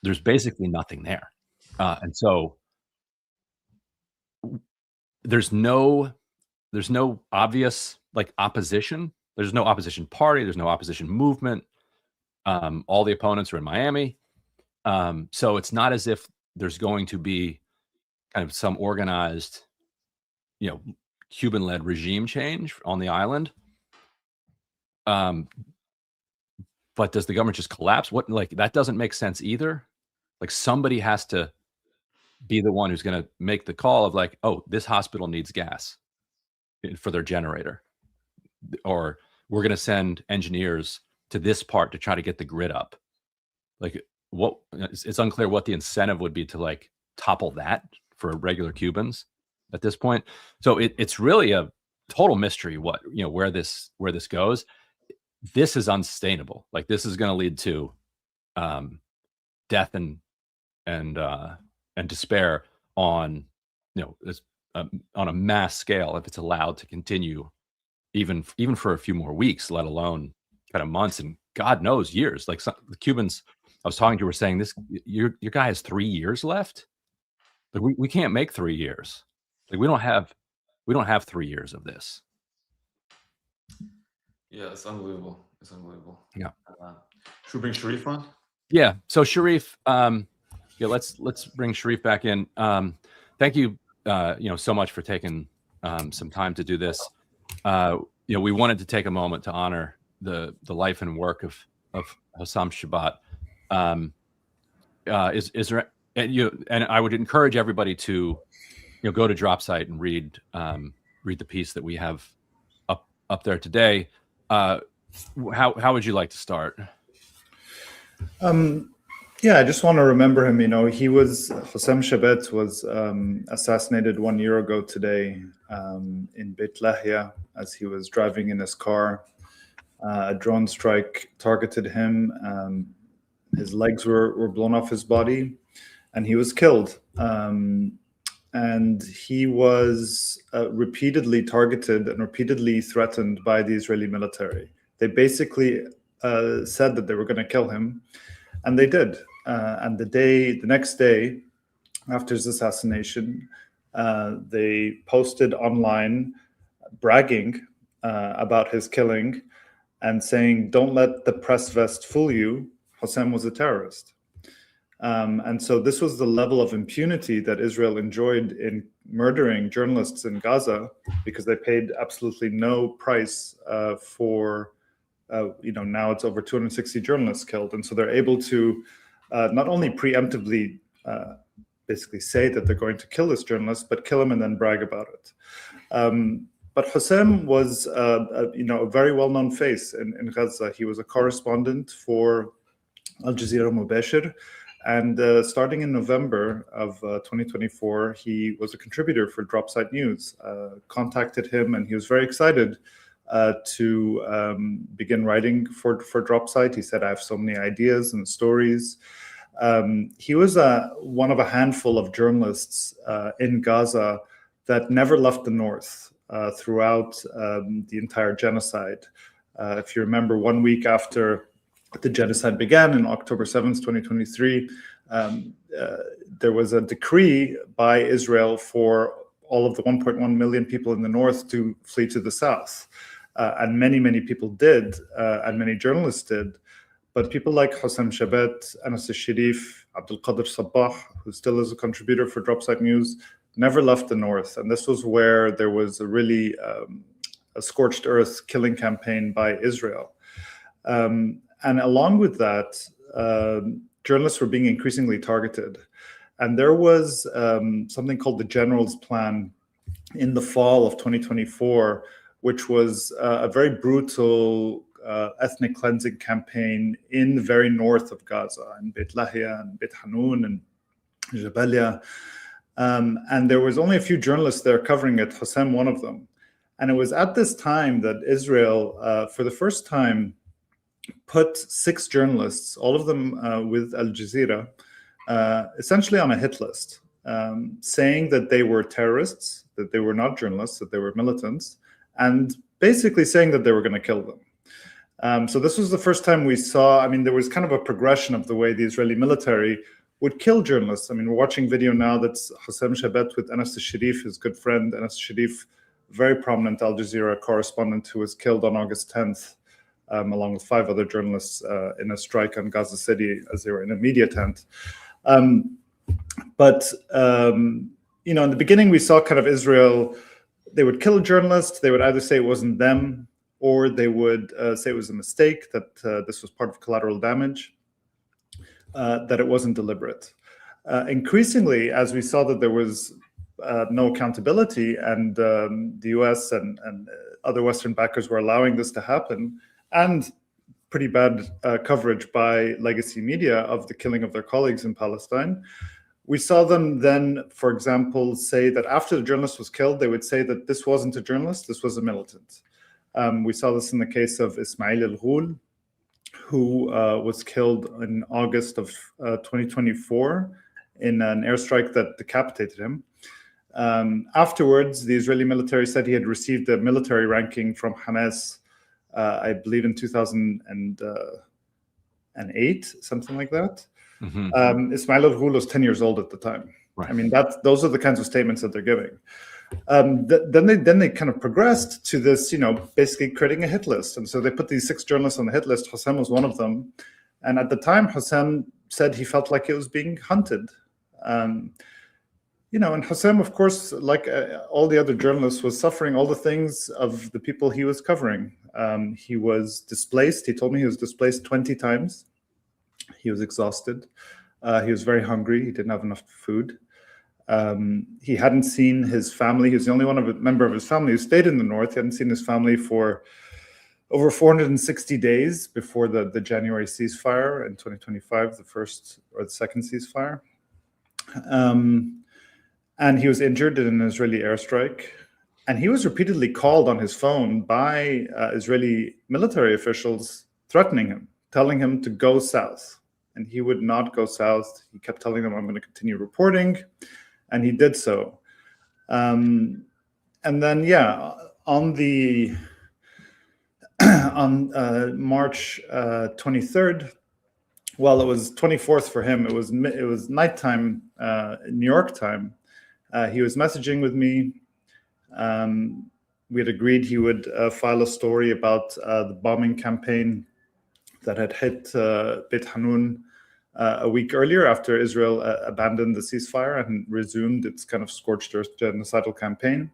there's basically nothing there, and so there's no obvious opposition. There's no opposition party. There's no opposition movement. All the opponents are in Miami. So it's not as if there's going to be kind of some organized, Cuban-led regime change on the island. But does the government just collapse? That doesn't make sense either. Somebody has to be the one who's going to make the call of oh, this hospital needs gas for their generator, or we're going to send engineers to this part to try to get the grid up. It's unclear what the incentive would be to topple that for regular Cubans at this point. So it's really a total mystery where this goes. This is unsustainable. This is going to lead to death and despair on on a mass scale if it's allowed to continue even for a few more weeks, let alone kind of months and God knows years. The Cubans I was talking to were saying this, your guy has 3 years left. We can't make 3 years. We don't have 3 years of this. Yeah, it's unbelievable. It's unbelievable. Yeah. Should we bring Sharif on? Yeah. So Sharif, let's bring Sharif back in. Thank you, so much for taking some time to do this. We wanted to take a moment to honor the life and work of Hossam Shabbat. Is there and I would encourage everybody to go to DropSite and read the piece that we have up there today. How would you like to start? Yeah, I just want to remember him. Hossam Shabbat was assassinated 1 year ago today in Beit Lahia as he was driving in his car. A drone strike targeted him. His legs were blown off his body, and he was killed. And he was repeatedly targeted and repeatedly threatened by the Israeli military. They basically said that they were going to kill him, and they did. And the next day after his assassination, they posted online bragging about his killing and saying, "Don't let the press vest fool you. Hossam was a terrorist." And so this was the level of impunity that Israel enjoyed in murdering journalists in Gaza, because they paid absolutely no price for, now it's over 260 journalists killed. And so they're able to not only preemptively basically say that they're going to kill this journalist, but kill him and then brag about it. But Hossam was, a very well-known face in Gaza. He was a correspondent for Al Jazeera Mubashir. And starting in November of 2024, he was a contributor for DropSite News. Contacted him, and he was very excited to begin writing for DropSite. He said, "I have so many ideas and stories." He was one of a handful of journalists in Gaza that never left the north throughout the entire genocide. If you remember, 1 week after the genocide began on October 7th, 2023, there was a decree by Israel for all of the 1.1 million people in the north to flee to the south. And many people did, and many journalists did. But people like Hossam Shabbat, Anas Sharif, Abdel Sabah, who still is a contributor for Dropsite News, never left the north. And this was where there was a really a scorched earth killing campaign by Israel. And along with that, journalists were being increasingly targeted. And there was something called the General's Plan in the fall of 2024, which was a very brutal ethnic cleansing campaign in the very north of Gaza, in Beit Lahia and Beit Hanun and Jabalia. And there was only a few journalists there covering it, Hossam one of them. And it was at this time that Israel, for the first time, put 6 journalists, all of them with Al Jazeera, essentially on a hit list, saying that they were terrorists, that they were not journalists, that they were militants, and basically saying that they were going to kill them. So this was the first time we saw, I mean, there was kind of a progression of the way the Israeli military would kill journalists. I mean, we're watching video now that's Hossam Shabbat with Anas Sharif, his good friend. Anas Sharif, very prominent Al Jazeera correspondent who was killed on August 10th, along with 5 other journalists in a strike on Gaza City as they were in a media tent. But you know, in the beginning, we saw kind of Israel, they would kill a journalist, they would either say it wasn't them, or they would say it was a mistake, that this was part of collateral damage, that it wasn't deliberate. Increasingly, as we saw that there was no accountability, and the US and other Western backers were allowing this to happen, and pretty bad coverage by legacy media of the killing of their colleagues in Palestine, we saw them then, for example, say that after the journalist was killed, they would say that this wasn't a journalist, this was a militant. We saw this in the case of Ismail al-Ghul, who was killed in August of 2024 in an airstrike that decapitated him. Afterwards, the Israeli military said he had received a military ranking from Hamas, I believe in 2008, something like that. Mm-hmm. Ismail al-Ghul was 10 years old at the time. Right. I mean, those are the kinds of statements that they're giving. Then they kind of progressed to this, you know, basically creating a hit list. And so they put these 6 journalists on the hit list. Hossam was one of them. And at the time, Hossam said he felt like it was being hunted. You know, and Hossam, of course, like all the other journalists, was suffering all the things of the people he was covering. He was displaced. He told me he was displaced 20 times. He was exhausted. He was very hungry. He didn't have enough food. He hadn't seen his family. He was the only member of his family who stayed in the north. He hadn't seen his family for over 460 days before the January ceasefire in 2025, the first or the second ceasefire. And he was injured in an Israeli airstrike. And he was repeatedly called on his phone by Israeli military officials threatening him, telling him to go south. And he would not go south. He kept telling them, I'm going to continue reporting. And he did so. And then, yeah, on March 23rd, well, it was 24th for him. It was nighttime, New York time. He was messaging with me. We had agreed he would file a story about the bombing campaign that had hit Beit Hanun a week earlier after Israel abandoned the ceasefire and resumed its kind of scorched earth genocidal campaign.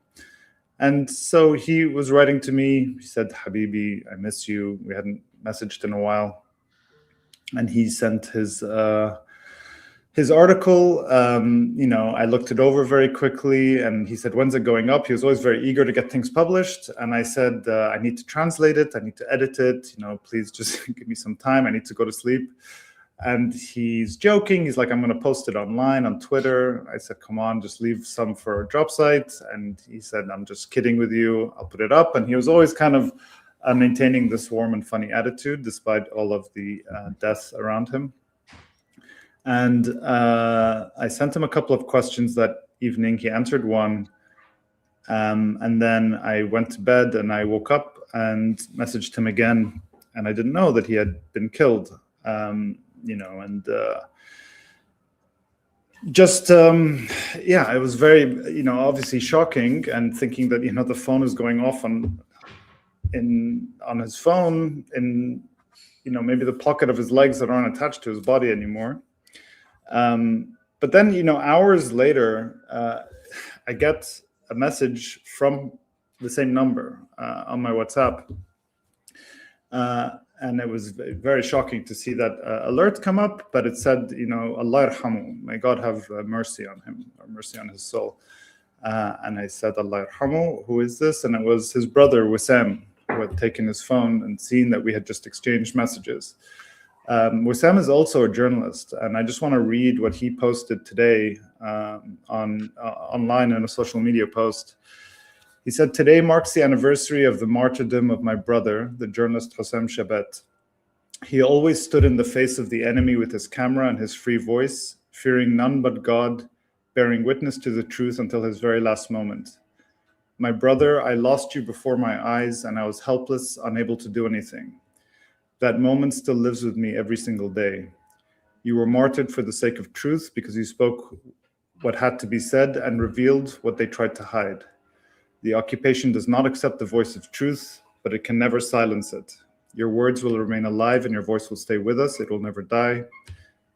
And so he was writing to me. He said, Habibi, I miss you. We hadn't messaged in a while. And he sent his article. You know, I looked it over very quickly, and he said, when's it going up? He was always very eager to get things published. And I said, I need to translate it. I need to edit it. You know, please just give me some time. I need to go to sleep. And he's joking. He's like, I'm going to post it online on Twitter. I said, come on, just leave some for a drop site. And he said, I'm just kidding with you. I'll put it up. And he was always kind of maintaining this warm and funny attitude, despite all of the death around him. And I sent him a couple of questions that evening. He answered one. And then I went to bed and I woke up and messaged him again. And I didn't know that he had been killed, it was very, obviously shocking, and thinking that, the phone is going off on his phone in, maybe the pocket of his legs that aren't attached to his body anymore. But then, hours later, I get a message from the same number on my WhatsApp. And it was very shocking to see that alert come up, but it said, Allah yarhamu, may God have mercy on him, or mercy on his soul. And I said, Allah yarhamu, who is this? And it was his brother, Wissam, who had taken his phone and seen that we had just exchanged messages. Wissam is also a journalist, and I just want to read what he posted today online in a social media post. He said, "Today marks the anniversary of the martyrdom of my brother, the journalist Hossam Shabbat. He always stood in the face of the enemy with his camera and his free voice, fearing none but God, bearing witness to the truth until his very last moment. My brother, I lost you before my eyes, and I was helpless, unable to do anything. That moment still lives with me every single day. You were martyred for the sake of truth because you spoke what had to be said and revealed what they tried to hide. The occupation does not accept the voice of truth, but it can never silence it. Your words will remain alive and your voice will stay with us. It will never die.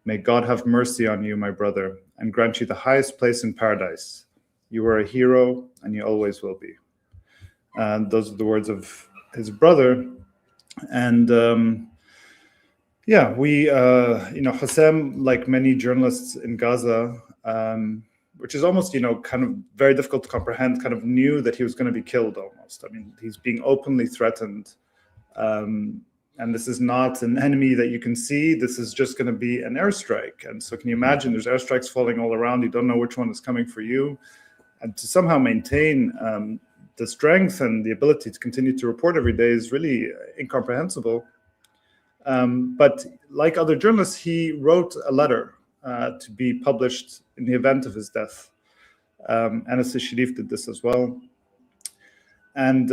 May God have mercy on you, my brother, and grant you the highest place in paradise. You are a hero and you always will be." And those are the words of his brother. And Hossam, like many journalists in Gaza, which is almost, kind of very difficult to comprehend, kind of knew that he was going to be killed almost. I mean, he's being openly threatened. And this is not an enemy that you can see. This is just going to be an airstrike. And so can you imagine there's airstrikes falling all around. You don't know which one is coming for you. And to somehow maintain the strength and the ability to continue to report every day is really incomprehensible. But like other journalists, he wrote a letter to be published in the event of his death. Alexis Sharif did this as well. And,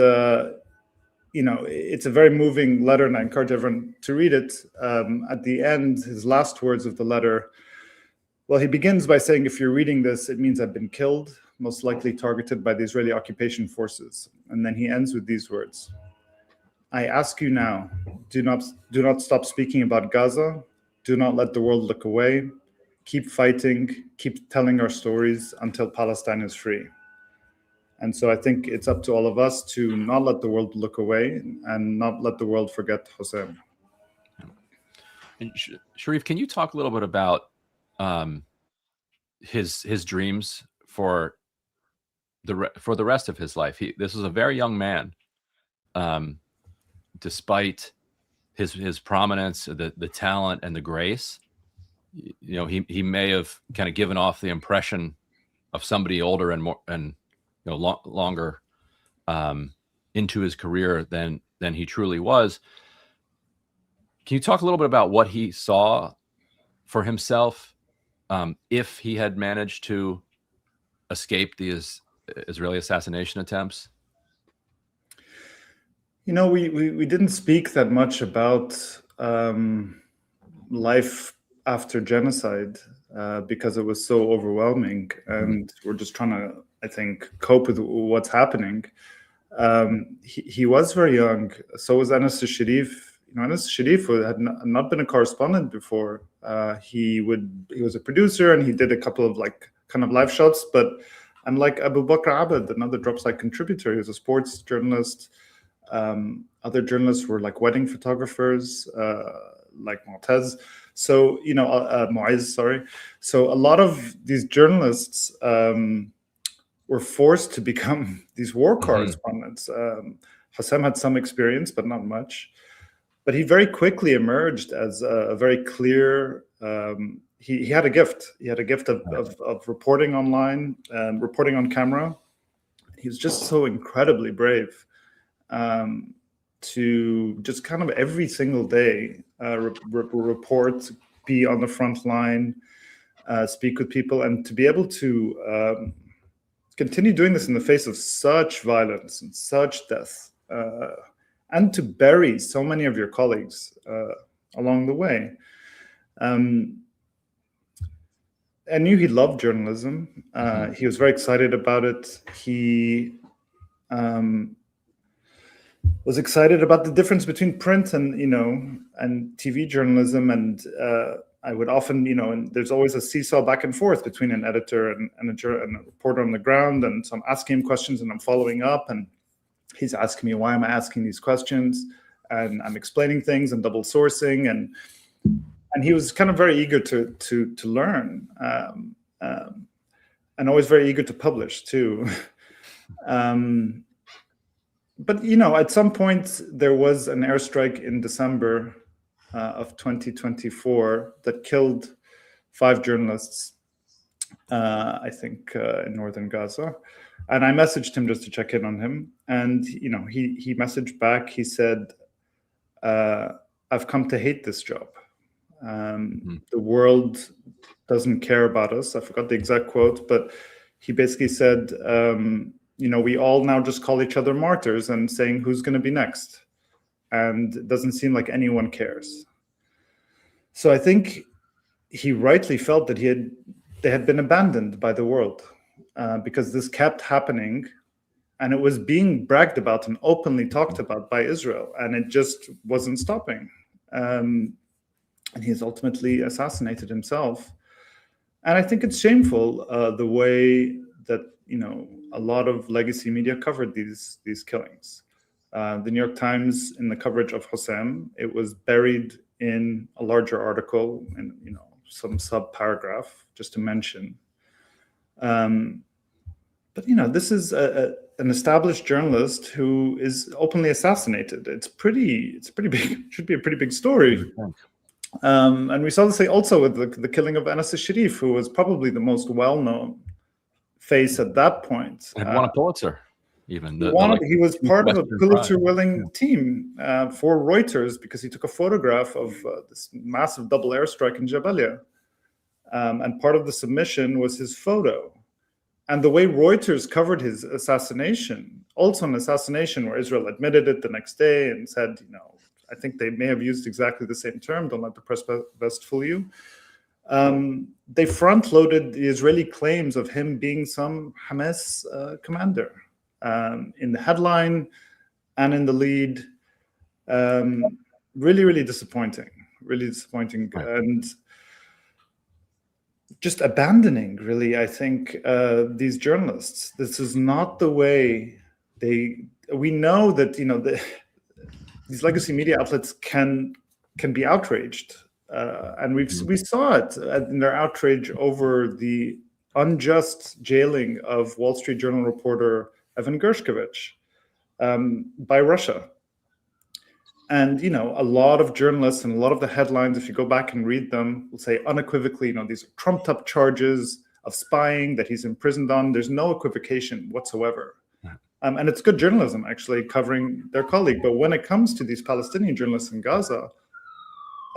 it's a very moving letter, and I encourage everyone to read it. At the end, his last words of the letter, well, he begins by saying, "If you're reading this, it means I've been killed, most likely targeted by the Israeli occupation forces." And then he ends with these words: "I ask you now, do not stop speaking about Gaza. Do not let the world look away. Keep fighting, keep telling our stories until Palestine is free." And so I think it's up to all of us to not let the world look away and not let the world forget Hossam. And Sharif, can you talk a little bit about his dreams for the rest of his life? This was a very young man, despite his prominence, the talent, and the grace. He may have kind of given off the impression of somebody older and more and longer into his career than he truly was. Can you talk a little bit about what he saw for himself if he had managed to escape the Israeli assassination attempts? We didn't speak that much about life after genocide because it was so overwhelming, and we're just trying to, I think, cope with what's happening. He was very young. So was Alexis Sharif. Alexis Sharif had not been a correspondent before. He was a producer, and he did a couple of kind of live shots. But unlike Abu Bakr Abed, another Dropsite contributor, he was a sports journalist. Other journalists were like wedding photographers, like Mu'taz. So Mu'izz, sorry. So a lot of these journalists were forced to become these war correspondents. Hossam had some experience, but not much. But he very quickly emerged as a very clear. He had a gift. He had a gift of reporting online, reporting on camera. He was just so incredibly brave to just kind of every single day report be on the front line, speak with people, and to be able to continue doing this in the face of such violence and such death, and to bury so many of your colleagues along the way. I knew he loved journalism. He was very excited about it. He was excited about the difference between print and TV journalism. And I would often, and there's always a seesaw back and forth between an editor and a reporter on the ground. And so I'm asking him questions and I'm following up, and he's asking me, why am I asking these questions? And I'm explaining things and double sourcing, and he was kind of very eager to learn, and always very eager to publish too. But at some point there was an airstrike in December of 2024 that killed 5 journalists, I think, in northern Gaza. And I messaged him just to check in on him, and he messaged back. He said, "I've come to hate this job. The world doesn't care about us." I forgot the exact quote, but he basically said, we all now just call each other martyrs and saying who's going to be next, and it doesn't seem like anyone cares. So I think he rightly felt that they had been abandoned by the world, because this kept happening, and it was being bragged about and openly talked about by Israel, and it just wasn't stopping. And he has ultimately assassinated himself. And I think it's shameful the way that a lot of legacy media covered these killings. The New York Times, in the coverage of Hossam, it was buried in a larger article and some sub-paragraph just to mention. But this is an established journalist who is openly assassinated. It's pretty big. Should be a pretty big story. And we saw this also with the killing of Anas Sharif, who was probably the most well-known face at that point. And won a Pulitzer, even. He was part of a Pulitzer-winning team for Reuters, because he took a photograph of this massive double airstrike in Jabalia. And part of the submission was his photo. And the way Reuters covered his assassination, also an assassination where Israel admitted it the next day and said, I think they may have used exactly the same term, don't let the press best fool you. They front-loaded the Israeli claims of him being some Hamas commander in the headline and in the lead. Really, really disappointing. Really disappointing. Right. And just abandoning, really, I think, these journalists. This is not the way we know that, these legacy media outlets can be outraged. And we saw it in their outrage over the unjust jailing of Wall Street Journal reporter Evan Gershkovich by Russia. And, a lot of journalists and a lot of the headlines, if you go back and read them, will say unequivocally, these are trumped up charges of spying that he's imprisoned on. There's no equivocation whatsoever. And it's good journalism, actually, covering their colleague. But when it comes to these Palestinian journalists in Gaza,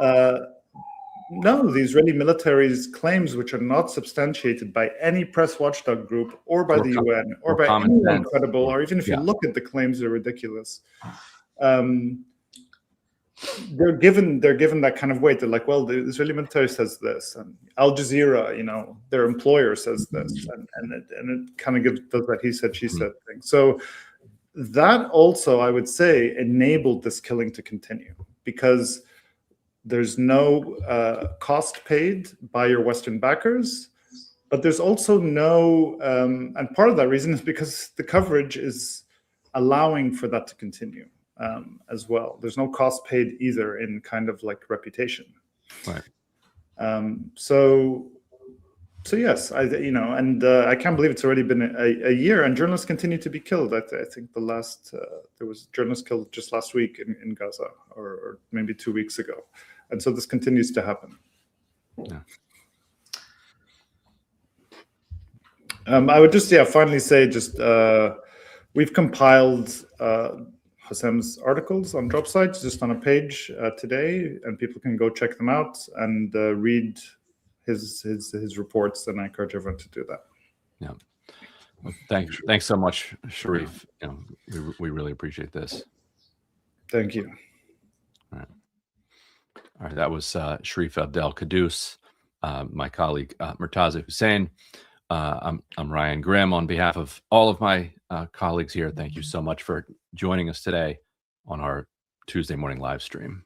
no, the Israeli military's claims, which are not substantiated by any press watchdog group or by the UN or by anyone credible, or even if you look at the claims, they're ridiculous. They're given that kind of weight. They're like, well, the Israeli military says this, and Al Jazeera, their employer says this, and it kind of does that he said, she said thing. So that also, I would say, enabled this killing to continue, because there's no cost paid by your Western backers, but there's also no, and part of that reason is because the coverage is allowing for that to continue. As well, there's no cost paid either in kind of like reputation. Right. So yes, I can't believe it's already been a year, and journalists continue to be killed. I think the last there was journalists killed just last week in Gaza, or maybe 2 weeks ago, and so this continues to happen. Yeah. I would just finally say we've compiled Hossam's articles on job sites, just on a page today, and people can go check them out and read his reports. And I encourage everyone to do that. Yeah. Well, thanks so much, Sharif. We really appreciate this. Thank you. All right. That was Sharif Abdel Kouddous, my colleague Murtaza Hussain. I'm Ryan Grimm. On behalf of all of my colleagues here, thank you so much for joining us today on our Tuesday morning live stream.